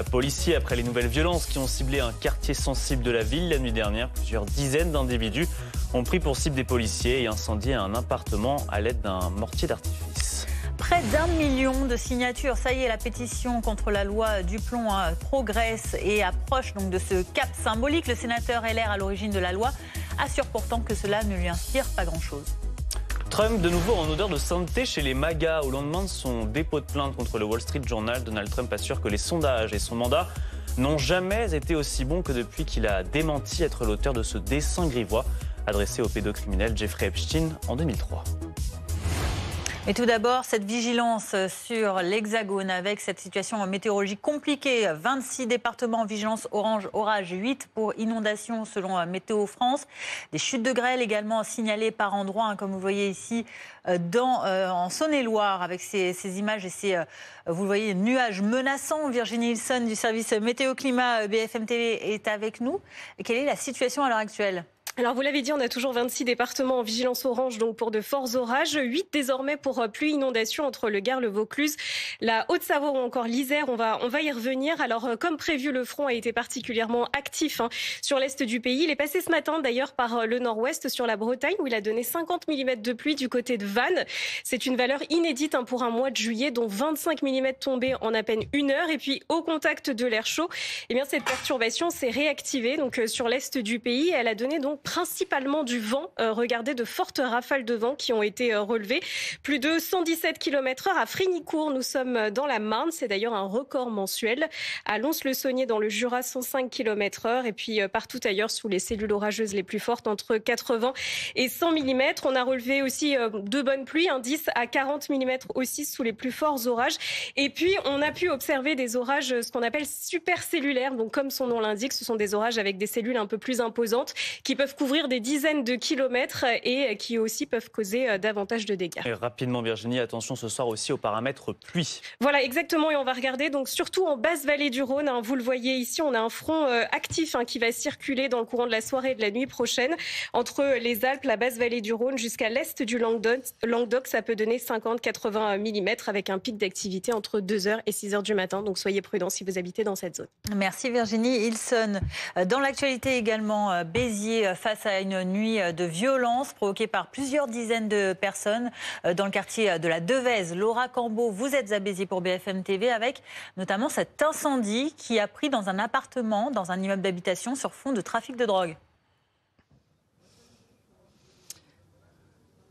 S5: policier après les nouvelles violences qui ont ciblé un quartier sensible de la ville la nuit dernière. Plusieurs dizaines d'individus ont pris pour cible des policiers et incendié un appartement à l'aide d'un mortier d'artifice.
S3: Près d'1 million de signatures. Ça y est, la pétition contre la loi Duplon progresse et approche donc de ce cap symbolique. Le sénateur LR à l'origine de la loi assure pourtant que cela ne lui inspire pas grand-chose.
S5: Trump, de nouveau en odeur de sainteté chez les MAGA. Au lendemain de son dépôt de plainte contre le Wall Street Journal, Donald Trump assure que les sondages et son mandat n'ont jamais été aussi bons que depuis qu'il a démenti être l'auteur de ce dessin grivois adressé au pédocriminel Jeffrey Epstein en 2003.
S3: Et tout d'abord, cette vigilance sur l'Hexagone avec cette situation météorologique compliquée. 26 départements en vigilance orange, orage, 8 pour inondation selon Météo France. Des chutes de grêle également signalées par endroits, comme vous voyez ici en Saône-et-Loire avec ces images et ces, vous le voyez, nuages menaçants. Virginie Hilson du service météo-climat BFM TV est avec nous. Et quelle est la situation à l'heure actuelle ?
S1: Alors vous l'avez dit, on a toujours 26 départements en vigilance orange donc pour de forts orages, 8 désormais pour pluie inondation entre le Gard, le Vaucluse, la Haute-Savoie ou encore l'Isère. On va y revenir. Alors comme prévu, le front a été particulièrement actif sur l'est du pays. Il est passé ce matin d'ailleurs par le nord-ouest sur la Bretagne où il a donné 50 mm de pluie du côté de Vannes. C'est une valeur inédite pour un mois de juillet, dont 25 mm tombés en à peine une heure. Et puis au contact de l'air chaud, eh bien cette perturbation s'est réactivée donc sur l'est du pays. Elle a donné donc principalement du vent. Regardez, de fortes rafales de vent qui ont été relevées. Plus de 117 km/h à Frignicourt. Nous sommes dans la Marne. C'est d'ailleurs un record mensuel. À Lons-le-Saunier dans le Jura, 105 km/h. Et puis partout ailleurs sous les cellules orageuses les plus fortes, entre 80 et 100 mm. On a relevé aussi de bonnes pluies, 10 à 40 mm aussi sous les plus forts orages. Et puis on a pu observer des orages, ce qu'on appelle supercellulaires. Donc comme son nom l'indique, ce sont des orages avec des cellules un peu plus imposantes qui peuvent peuvent couvrir des dizaines de kilomètres et qui aussi peuvent causer davantage de dégâts.
S5: Et rapidement, Virginie, attention ce soir aussi aux paramètres pluie.
S1: Voilà, exactement. Et on va regarder donc surtout en basse vallée du Rhône. Vous le voyez ici, on a un front actif qui va circuler dans le courant de la soirée et de la nuit prochaine entre les Alpes, la basse vallée du Rhône jusqu'à l'est du Languedoc. Ça peut donner 50-80 mm avec un pic d'activité entre 2h et 6h du matin. Donc soyez prudents si vous habitez dans cette zone.
S3: Merci Virginie. Ilson, dans l'actualité également, Béziers face à une nuit de violence provoquée par plusieurs dizaines de personnes dans le quartier de la Devèze. Laura Cambeau, vous êtes à Béziers pour BFM TV avec notamment cet incendie qui a pris dans un appartement, dans un immeuble d'habitation sur fond de trafic de drogue.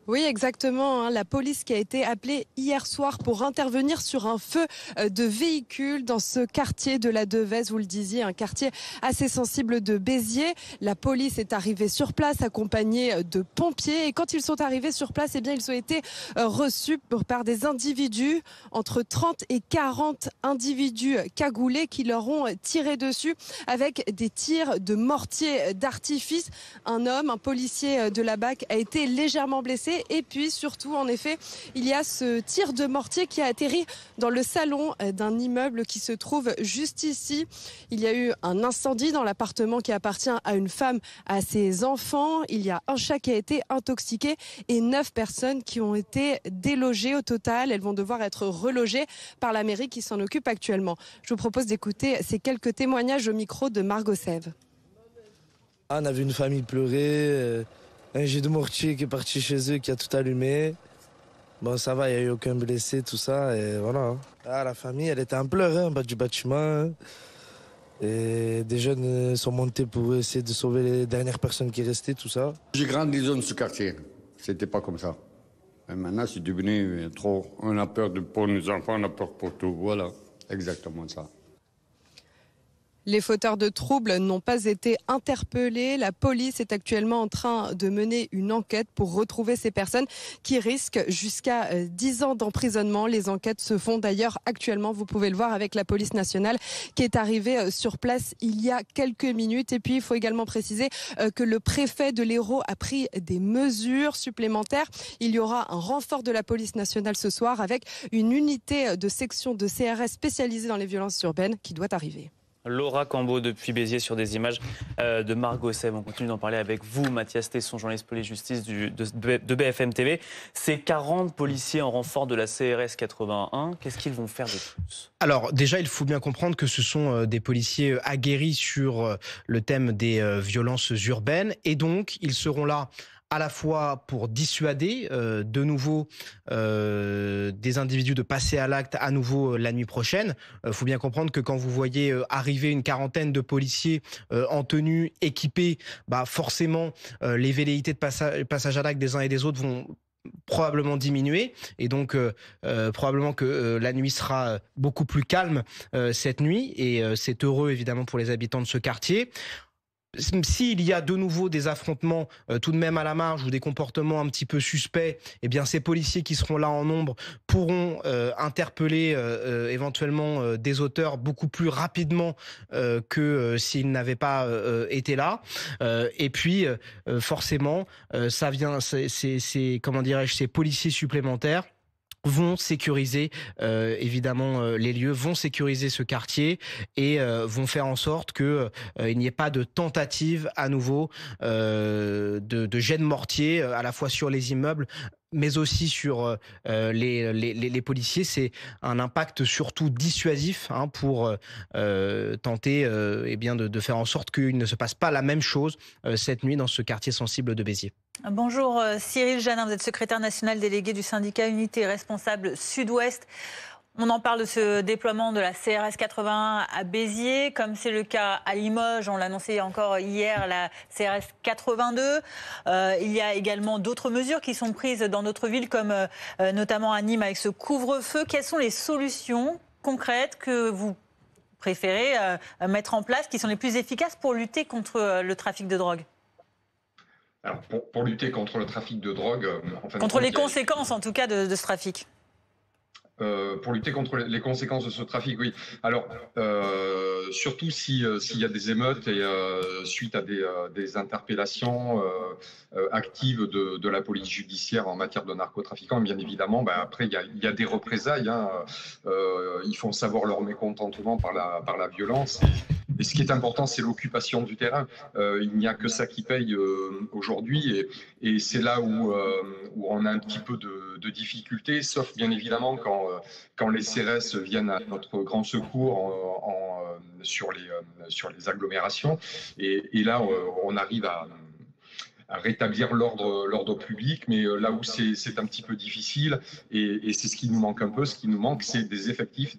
S6: Oui, exactement. La police qui a été appelée hier soir pour intervenir sur un feu de véhicule dans ce quartier de la Devèze, vous le disiez, un quartier assez sensible de Béziers. La police est arrivée sur place accompagnée de pompiers et quand ils sont arrivés sur place, eh bien, ils ont été reçus par des individus, entre 30 et 40 individus cagoulés qui leur ont tiré dessus avec des tirs de mortier d'artifice. Un homme, un policier de la BAC a été légèrement blessé. Et puis surtout, en effet, il y a ce tir de mortier qui a atterri dans le salon d'un immeuble qui se trouve juste ici. Il y a eu un incendie dans l'appartement qui appartient à une femme, à ses enfants. Il y a un chat qui a été intoxiqué et 9 personnes qui ont été délogées au total. Elles vont devoir être relogées par la mairie qui s'en occupe actuellement. Je vous propose d'écouter ces quelques témoignages au micro de Margot Sève.
S7: On a vu une famille pleurer. Un jet de mortier qui est parti chez eux, qui a tout allumé. Bon, ça va, il n'y a eu aucun blessé, tout ça, et voilà. Ah, la famille, elle était en pleurs, en bas du bâtiment. Et des jeunes sont montés pour essayer de sauver les dernières personnes qui restaient, tout ça.
S8: J'ai grandi dans ce quartier. C'était pas comme ça. Et maintenant, c'est devenu trop. On a peur pour nos enfants, on a peur pour tout. Voilà, exactement ça.
S6: Les fauteurs de troubles n'ont pas été interpellés. La police est actuellement en train de mener une enquête pour retrouver ces personnes qui risquent jusqu'à 10 ans d'emprisonnement. Les enquêtes se font d'ailleurs actuellement, vous pouvez le voir, avec la police nationale qui est arrivée sur place il y a quelques minutes. Et puis, il faut également préciser que le préfet de l'Hérault a pris des mesures supplémentaires. Il y aura un renfort de la police nationale ce soir avec une unité de section de CRS spécialisée dans les violences urbaines qui doit arriver.
S5: Laura Cambeau depuis Béziers sur des images de Margot Sève. On continue d'en parler avec vous, Mathias Tesson, journaliste police-justice de BFM TV. Ces 40 policiers en renfort de la CRS 81, qu'est-ce qu'ils vont faire de plus ?
S9: Alors déjà, il faut bien comprendre que ce sont des policiers aguerris sur le thème des violences urbaines et donc ils seront là à la fois pour dissuader de nouveau des individus de passer à l'acte à nouveau la nuit prochaine. Faut bien comprendre que quand vous voyez arriver une quarantaine de policiers en tenue, équipés, forcément les velléités de passage à l'acte des uns et des autres vont probablement diminuer et donc probablement que la nuit sera beaucoup plus calme cette nuit et c'est heureux évidemment pour les habitants de ce quartier. S'il y a de nouveau des affrontements tout de même à la marge ou des comportements un petit peu suspects, eh bien ces policiers qui seront là en nombre pourront interpeller éventuellement des auteurs beaucoup plus rapidement que s'ils n'avaient pas été là. Et puis forcément, ça vient, comment dirais-je, ces policiers supplémentaires vont sécuriser évidemment les lieux, vont sécuriser ce quartier et vont faire en sorte que il n'y ait pas de tentative à nouveau de jet de mortier à la fois sur les immeubles mais aussi sur les policiers. C'est un impact surtout dissuasif pour tenter de faire en sorte qu'il ne se passe pas la même chose cette nuit dans ce quartier sensible de Béziers.
S3: Bonjour Cyril Janin, vous êtes secrétaire national délégué du syndicat Unité responsable Sud-Ouest. On en parle de ce déploiement de la CRS 81 à Béziers, comme c'est le cas à Limoges, on l'annonçait encore hier, la CRS 82. Il y a également d'autres mesures qui sont prises dans d'autres villes, comme notamment à Nîmes avec ce couvre-feu. Quelles sont les solutions concrètes que vous préférez mettre en place, qui sont les plus efficaces pour lutter contre le trafic de drogue ?
S10: Alors, pour lutter contre le trafic de drogue...
S3: contre les conséquences, en tout cas, de ce trafic.
S10: Pour lutter contre les conséquences de ce trafic, oui. Alors, surtout s'il y a des émeutes et suite à des interpellations actives de la police judiciaire en matière de narcotrafiquants, bien évidemment, après, il y a des représailles. Ils font savoir leur mécontentement par la violence. Et ce qui est important, c'est l'occupation du terrain. Il n'y a que ça qui paye aujourd'hui. Et c'est là où on a un petit peu de difficultés, sauf bien évidemment quand les CRS viennent à notre grand secours sur les agglomérations. Et là, on arrive à rétablir l'ordre public, mais là où c'est un petit peu difficile, et c'est ce qui nous manque un peu, ce qui nous manque, c'est des effectifs,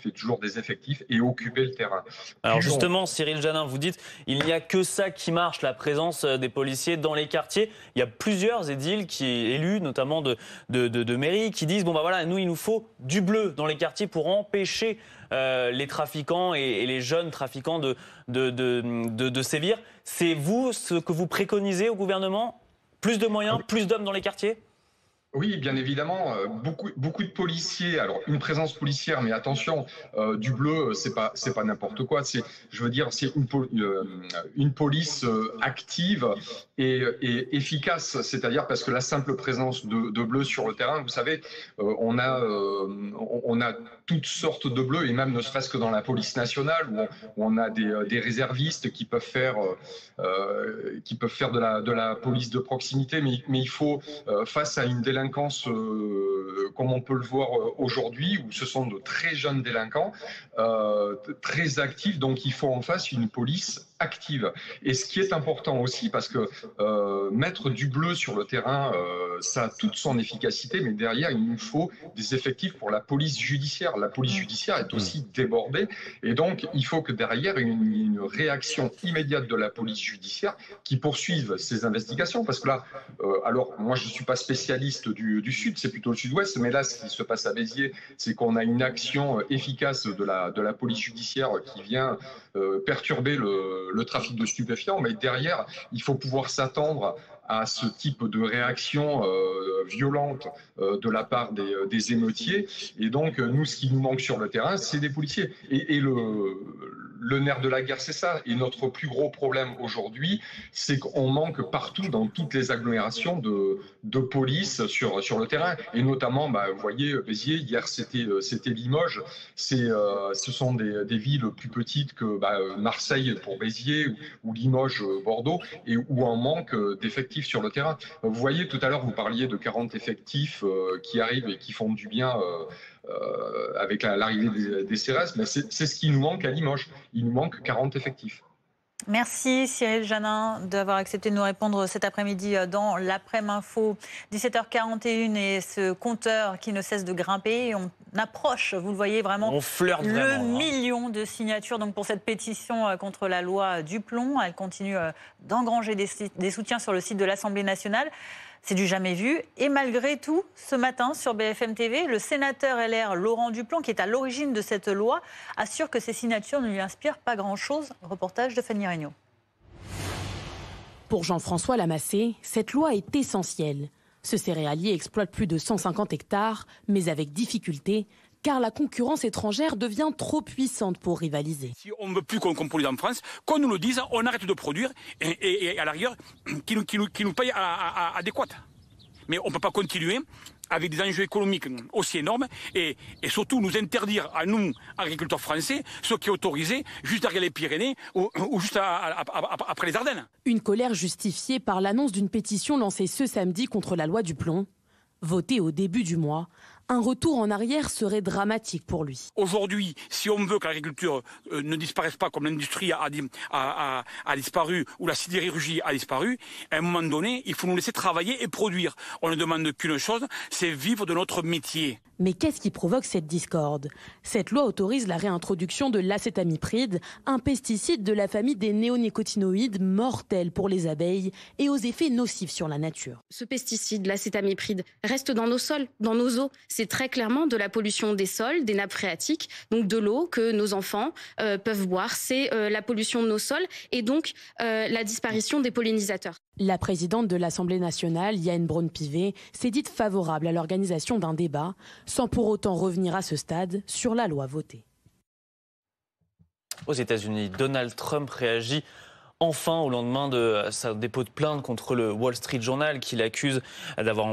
S10: et toujours des effectifs, et occuper le terrain.
S5: Alors justement, Cyril Janin, vous dites, il n'y a que ça qui marche, la présence des policiers dans les quartiers. Il y a plusieurs édiles élus, notamment de mairie, qui disent, bon bah voilà, nous il nous faut du bleu dans les quartiers pour empêcher les trafiquants et les jeunes trafiquants de sévir. C'est vous ce que vous préconisez au gouvernement? Plus de moyens, plus d'hommes dans les quartiers?
S10: Oui, bien évidemment, beaucoup de policiers. Alors une présence policière, mais attention, du bleu, c'est pas n'importe quoi. C'est une police active et efficace. C'est-à-dire parce que la simple présence de bleu sur le terrain, vous savez, on a toutes sortes de bleus, et même ne serait-ce que dans la police nationale où on a des réservistes qui peuvent faire de la police de proximité, mais il faut face à une délinquance comme on peut le voir aujourd'hui, où ce sont de très jeunes délinquants, très actifs, donc il faut en face une police active. Et ce qui est important aussi, parce que mettre du bleu sur le terrain, ça a toute son efficacité, mais derrière, il nous faut des effectifs pour la police judiciaire. La police judiciaire est aussi débordée, et donc il faut que derrière, une réaction immédiate de la police judiciaire qui poursuive ces investigations, parce que là, alors moi je ne suis pas spécialiste du Sud, c'est plutôt le Sud-Ouest, mais là, ce qui se passe à Béziers, c'est qu'on a une action efficace de la police judiciaire qui vient perturber le trafic de stupéfiants, mais derrière, il faut pouvoir s'attendre à ce type de réaction violente de la part des émeutiers. Et donc, nous, ce qui nous manque sur le terrain, c'est des policiers. Et le nerf de la guerre, c'est ça. Et notre plus gros problème aujourd'hui, c'est qu'on manque partout, dans toutes les agglomérations, de police sur le terrain. Et notamment, vous voyez, Béziers, hier, c'était Limoges. Ce sont des villes plus petites que Marseille pour Béziers ou Limoges, Bordeaux, et où on manque d'effectifs sur le terrain. Vous voyez, tout à l'heure, vous parliez de 40 effectifs qui arrivent et qui font du bien avec l'arrivée des CRS, mais c'est ce qui nous manque à Limoges. Il nous manque 40 effectifs.
S3: Merci Cyril Janin d'avoir accepté de nous répondre cet après-midi dans l'après-info. 17h41 et ce compteur qui ne cesse de grimper. Et on approche, vous le voyez vraiment,
S5: on flirte vraiment,
S3: million de signatures donc pour cette pétition contre la loi du plomb. Elle continue d'engranger des soutiens sur le site de l'Assemblée nationale. C'est du jamais vu. Et malgré tout, ce matin, sur BFM TV, le sénateur LR Laurent Duplomb, qui est à l'origine de cette loi, assure que ces signatures ne lui inspirent pas grand-chose. Reportage de Fanny Regnault.
S11: Pour Jean-François Lamassé, cette loi est essentielle. Ce céréalier exploite plus de 150 hectares, mais avec difficulté, car la concurrence étrangère devient trop puissante pour rivaliser.
S12: Si on ne veut plus qu'on produise en France, qu'on nous le dise, on arrête de produire et à la rigueur, qui nous paye adéquate. Mais on ne peut pas continuer avec des enjeux économiques aussi énormes et surtout nous interdire à nous, agriculteurs français, ce qui est autorisé juste derrière les Pyrénées ou juste après les Ardennes.
S11: Une colère justifiée par l'annonce d'une pétition lancée ce samedi contre la loi du plomb. Votée au début du mois, un retour en arrière serait dramatique pour lui.
S12: Aujourd'hui, si on veut que l'agriculture ne disparaisse pas comme l'industrie a disparu ou la sidérurgie a disparu, à un moment donné, il faut nous laisser travailler et produire. On ne demande qu'une chose, c'est vivre de notre métier.
S11: Mais qu'est-ce qui provoque cette discorde? Cette loi autorise la réintroduction de l'acétamipride, un pesticide de la famille des néonicotinoïdes mortel pour les abeilles et aux effets nocifs sur la nature.
S22: Ce pesticide, l'acétamipride, reste dans nos sols, dans nos eaux. C'est très clairement de la pollution des sols, des nappes phréatiques, donc de l'eau que nos enfants peuvent boire. C'est la pollution de nos sols et donc la disparition des pollinisateurs.
S11: La présidente de l'Assemblée nationale, Yael Braun-Pivet, s'est dite favorable à l'organisation d'un débat, sans pour autant revenir à ce stade sur la loi votée.
S5: Aux États-Unis, Donald Trump réagit enfin au lendemain de sa dépôt de plainte contre le Wall Street Journal, qui l'accuse d'avoir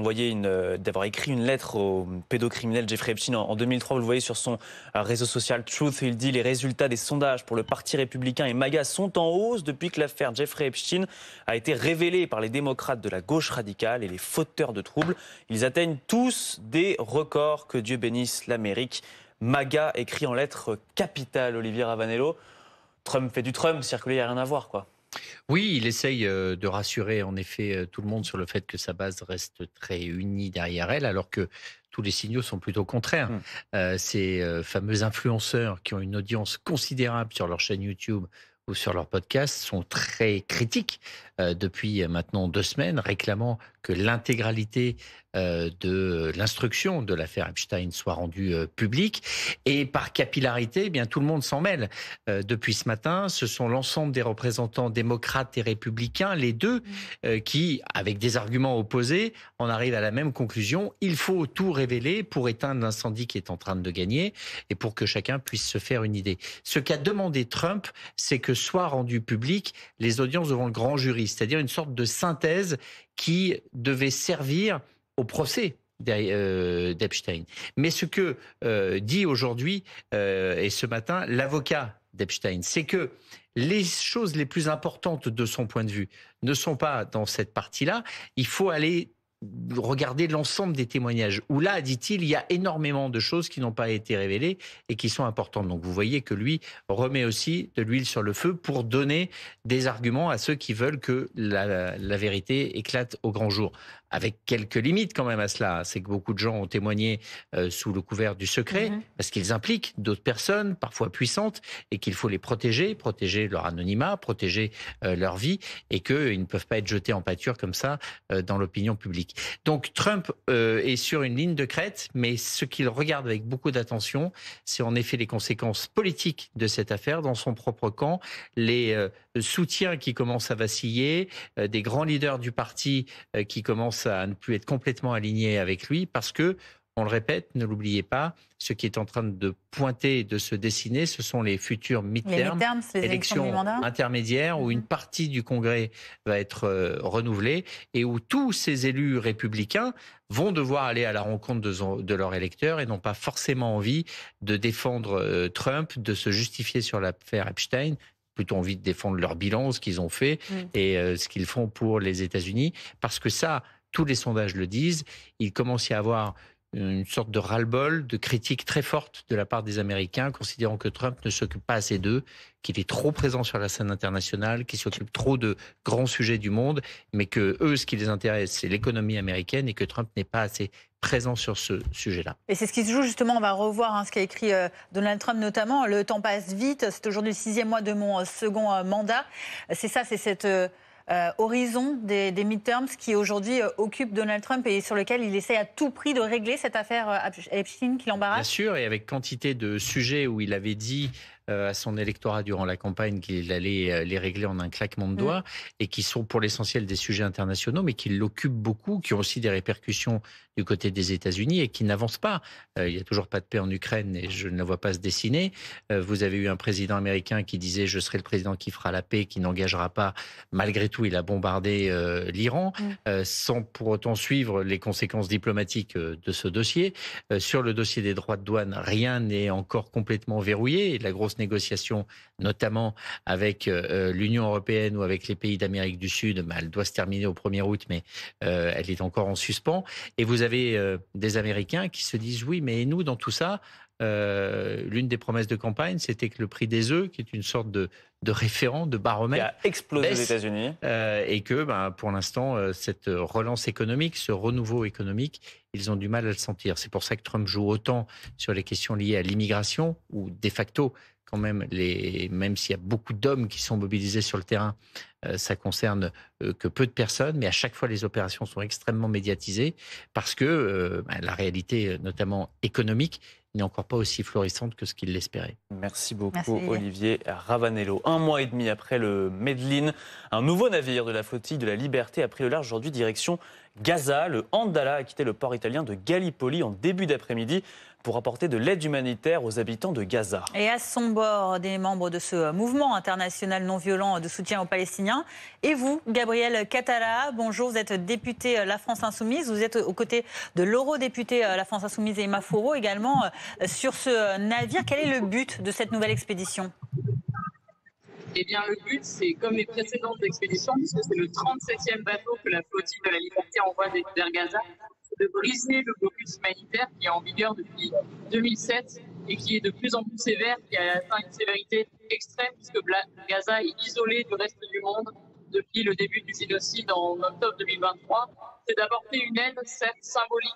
S5: écrit une lettre au pédocriminel Jeffrey Epstein en 2003. Vous le voyez sur son réseau social Truth. Il dit: les résultats des sondages pour le Parti républicain et MAGA sont en hausse depuis que l'affaire Jeffrey Epstein a été révélée par les démocrates de la gauche radicale et les fauteurs de troubles. Ils atteignent tous des records. Que Dieu bénisse l'Amérique. MAGA écrit en lettres capitales. Olivier Ravanello, Trump fait du Trump, circuler, il n'y a rien à voir, quoi.
S4: Oui, il essaye de rassurer en effet tout le monde sur le fait que sa base reste très unie derrière elle, alors que tous les signaux sont plutôt contraires. Ces fameux influenceurs qui ont une audience considérable sur leur chaîne YouTube ou sur leur podcast sont très critiques depuis maintenant 2 semaines, réclamant que l'intégralité de l'instruction de l'affaire Epstein soit rendue publique. Et par capillarité, eh bien, tout le monde s'en mêle. Depuis ce matin, ce sont l'ensemble des représentants démocrates et républicains, les deux, qui, avec des arguments opposés, en arrivent à la même conclusion. Il faut tout révéler pour éteindre l'incendie qui est en train de gagner et pour que chacun puisse se faire une idée. Ce qu'a demandé Trump, c'est que soient rendues publiques les audiences devant le grand jury, c'est-à-dire une sorte de synthèse qui devait servir au procès d'Epstein. Mais ce que dit aujourd'hui et ce matin l'avocat d'Epstein, c'est que les choses les plus importantes de son point de vue ne sont pas dans cette partie-là. Il faut aller regarder l'ensemble des témoignages, où là, dit-il, il y a énormément de choses qui n'ont pas été révélées et qui sont importantes. Donc vous voyez que lui remet aussi de l'huile sur le feu pour donner des arguments à ceux qui veulent que la vérité éclate au grand jour. Avec quelques limites quand même à cela, c'est que beaucoup de gens ont témoigné sous le couvert du secret, parce qu'ils impliquent d'autres personnes, parfois puissantes, et qu'il faut les protéger leur anonymat, protéger leur vie, et qu'ils ne peuvent pas être jetés en pâture comme ça dans l'opinion publique. Donc Trump est sur une ligne de crête, mais ce qu'il regarde avec beaucoup d'attention, c'est en effet les conséquences politiques de cette affaire dans son propre camp, les soutiens qui commencent à vaciller, des grands leaders du parti qui commencent à ne plus être complètement alignés avec lui, parce que, on le répète, ne l'oubliez pas, ce qui est en train de pointer, de se dessiner, ce sont les futurs midterms,
S3: les élections
S4: intermédiaires, où une partie du Congrès va être renouvelée et où tous ces élus républicains vont devoir aller à la rencontre de leurs électeurs et n'ont pas forcément envie de défendre Trump, de se justifier sur l'affaire Epstein, plutôt envie de défendre leur bilan, ce qu'ils ont fait et ce qu'ils font pour les États-Unis, parce que ça, tous les sondages le disent, il commence à y avoir une sorte de ras-le-bol, de critiques très fortes de la part des Américains, considérant que Trump ne s'occupe pas assez d'eux, qu'il est trop présent sur la scène internationale, qu'il s'occupe trop de grands sujets du monde, mais que eux, ce qui les intéresse, c'est l'économie américaine et que Trump n'est pas assez présent sur ce sujet-là.
S3: Et c'est ce qui se joue justement, on va revoir ce qu'a écrit Donald Trump notamment. Le temps passe vite, c'est aujourd'hui le 6e mois de mon second mandat. C'est ça, c'est cette horizon des midterms qui aujourd'hui occupe Donald Trump et sur lequel il essaie à tout prix de régler cette affaire Epstein qui l'embarrasse.
S4: Bien sûr, et avec quantité de sujets où il avait dit à son électorat durant la campagne qu'il allait les régler en un claquement de doigts et qui sont pour l'essentiel des sujets internationaux mais qui l'occupent beaucoup, qui ont aussi des répercussions du côté des États-Unis et qui n'avancent pas. Il n'y a toujours pas de paix en Ukraine et je ne la vois pas se dessiner. Vous avez eu un président américain qui disait « je serai le président qui fera la paix, qui n'engagera pas ». Malgré tout, il a bombardé l'Iran sans pour autant suivre les conséquences diplomatiques de ce dossier. Sur le dossier des droits de douane, rien n'est encore complètement verrouillé. La grosse négociation, notamment avec l'Union européenne ou avec les pays d'Amérique du Sud, elle doit se terminer au 1er août, mais elle est encore en suspens. Et vous avez des Américains qui se disent oui, mais nous, dans tout ça, l'une des promesses de campagne, c'était que le prix des œufs, qui est une sorte de référent, de baromètre,
S5: qui a explosé aux États-Unis,
S4: et que pour l'instant, cette relance économique, ce renouveau économique, ils ont du mal à le sentir. C'est pour ça que Trump joue autant sur les questions liées à l'immigration, où de facto, quand même, même s'il y a beaucoup d'hommes qui sont mobilisés sur le terrain, ça concerne que peu de personnes, mais à chaque fois les opérations sont extrêmement médiatisées parce que la réalité, notamment économique, n'est encore pas aussi florissante que ce qu'il l'espérait.
S5: Merci beaucoup Olivier Ravanello. 1 mois et demi après le Medellin, un nouveau navire de la flottille de la Liberté a pris le large aujourd'hui direction Gaza. Le Andala a quitté le port italien de Gallipoli en début d'après-midi pour apporter de l'aide humanitaire aux habitants de Gaza.
S3: Et à son bord, des membres de ce mouvement international non violent de soutien aux Palestiniens. Et vous, Gabriel Catala, bonjour, vous êtes député La France Insoumise. Vous êtes aux côtés de l'eurodéputé La France Insoumise et Emma Fourreau également sur ce navire. Quel est le but de cette nouvelle expédition ?
S13: Eh bien, le but, c'est comme les précédentes expéditions, puisque c'est le 37e bateau que la flottille de la Liberté envoie vers Gaza, de briser le blocus humanitaire qui est en vigueur depuis 2007 et qui est de plus en plus sévère, qui a atteint une sévérité extrême, puisque Gaza est isolé du reste du monde depuis le début du génocide en octobre 2023. C'est d'apporter une aide, certes symbolique,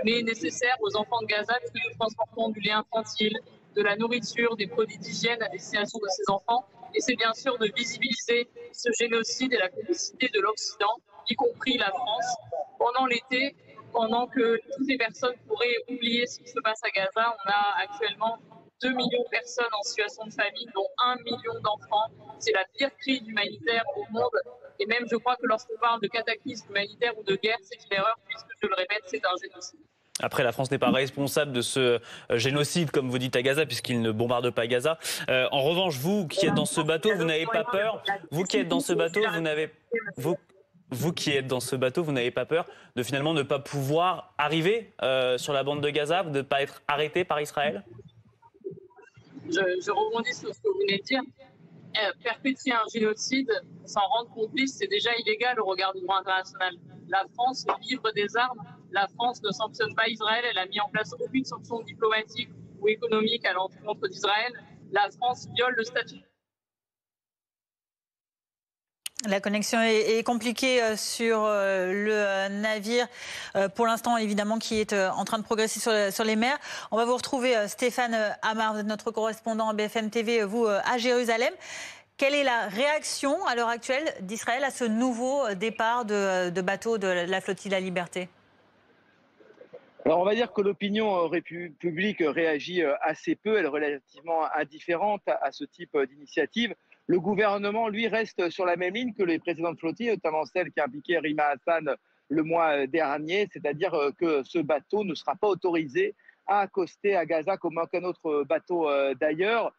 S13: mais nécessaire aux enfants de Gaza, puisque nous transportons du lait infantile, de la nourriture, des produits d'hygiène à destination de ces enfants. Et c'est bien sûr de visibiliser ce génocide et la complicité de l'Occident, y compris la France. Pendant l'été, pendant que toutes les personnes pourraient oublier ce qui se passe à Gaza, on a actuellement 2 millions de personnes en situation de famine, dont 1 million d'enfants. C'est la pire crise humanitaire au monde. Et même, je crois que lorsqu'on parle de cataclysme humanitaire ou de guerre, c'est une erreur, puisque, je le répète, c'est un génocide.
S5: Après, la France n'est pas responsable de ce génocide, comme vous dites, à Gaza, puisqu'il ne bombarde pas Gaza. En revanche, vous qui êtes dans ce bateau, vous n'avez pas peur. Vous qui êtes dans ce bateau, vous qui êtes dans ce bateau, vous n'avez pas peur de finalement ne pas pouvoir arriver sur la bande de Gaza, de ne pas être arrêté par Israël ?
S13: Je rebondis sur ce que vous venez de dire. Perpétuer un génocide, s'en rendre complice, c'est déjà illégal au regard du droit international. La France livre des armes. La France ne sanctionne pas Israël. Elle a mis en place aucune sanction diplomatique ou économique à l'encontre d'Israël. La France viole le statut.
S3: La connexion est compliquée sur le navire, pour l'instant évidemment, qui est en train de progresser sur les mers. On va vous retrouver Stéphane Amar, vous êtes notre correspondant à BFM TV, vous à Jérusalem. Quelle est la réaction à l'heure actuelle d'Israël à ce nouveau départ de bateau de la flottille de la Liberté ?
S14: Alors on va dire que l'opinion publique réagit assez peu, elle est relativement indifférente à ce type d'initiative. Le gouvernement, lui, reste sur la même ligne que les précédentes flottilles, notamment celle qui impliquait Rima Hassan le mois dernier, c'est-à-dire que ce bateau ne sera pas autorisé à accoster à Gaza comme aucun autre bateau d'ailleurs.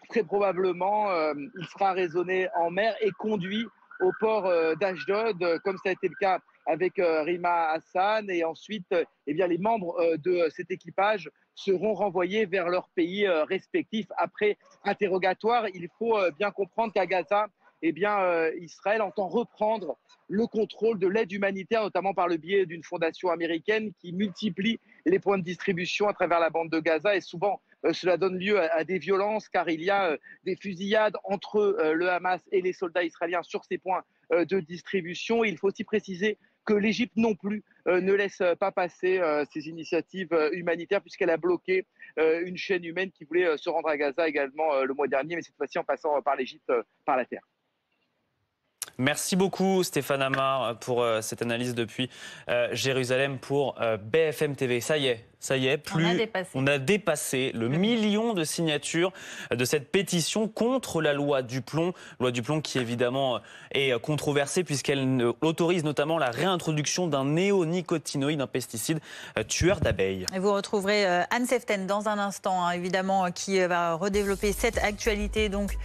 S14: Très probablement, il sera raisonné en mer et conduit au port d'Ashdod, comme ça a été le cas avec Rima Hassan. Et ensuite, eh bien, les membres de cet équipage seront renvoyés vers leur pays respectif après interrogatoire. Il faut bien comprendre qu'à Gaza, eh bien, Israël entend reprendre le contrôle de l'aide humanitaire, notamment par le biais d'une fondation américaine qui multiplie les points de distribution à travers la bande de Gaza. Et souvent, cela donne lieu à des violences, car il y a des fusillades entre le Hamas et les soldats israéliens sur ces points de distribution. Il faut aussi préciser que l'Égypte non plus ne laisse pas passer ces initiatives humanitaires, puisqu'elle a bloqué une chaîne humaine qui voulait se rendre à Gaza également le mois dernier, mais cette fois-ci en passant par l'Égypte, par la terre.
S5: Merci beaucoup Stéphane Amar pour cette analyse depuis Jérusalem pour BFM TV. Ça y est, on a dépassé le million de signatures de cette pétition contre la loi Duplon qui évidemment est controversée puisqu'elle autorise notamment la réintroduction d'un néonicotinoïde, un pesticide tueur d'abeilles.
S3: Et vous retrouverez Anne Seften dans un instant, évidemment, qui va redévelopper cette actualité, donc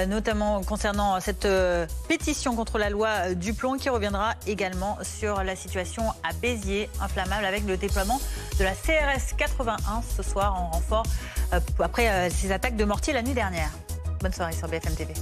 S3: notamment concernant cette pétition contre la loi Duplon, qui reviendra également sur la situation à Béziers, inflammable, avec le déploiement de la CRS 81 ce soir en renfort après ces attaques de mortier la nuit dernière. Bonne soirée sur BFM TV.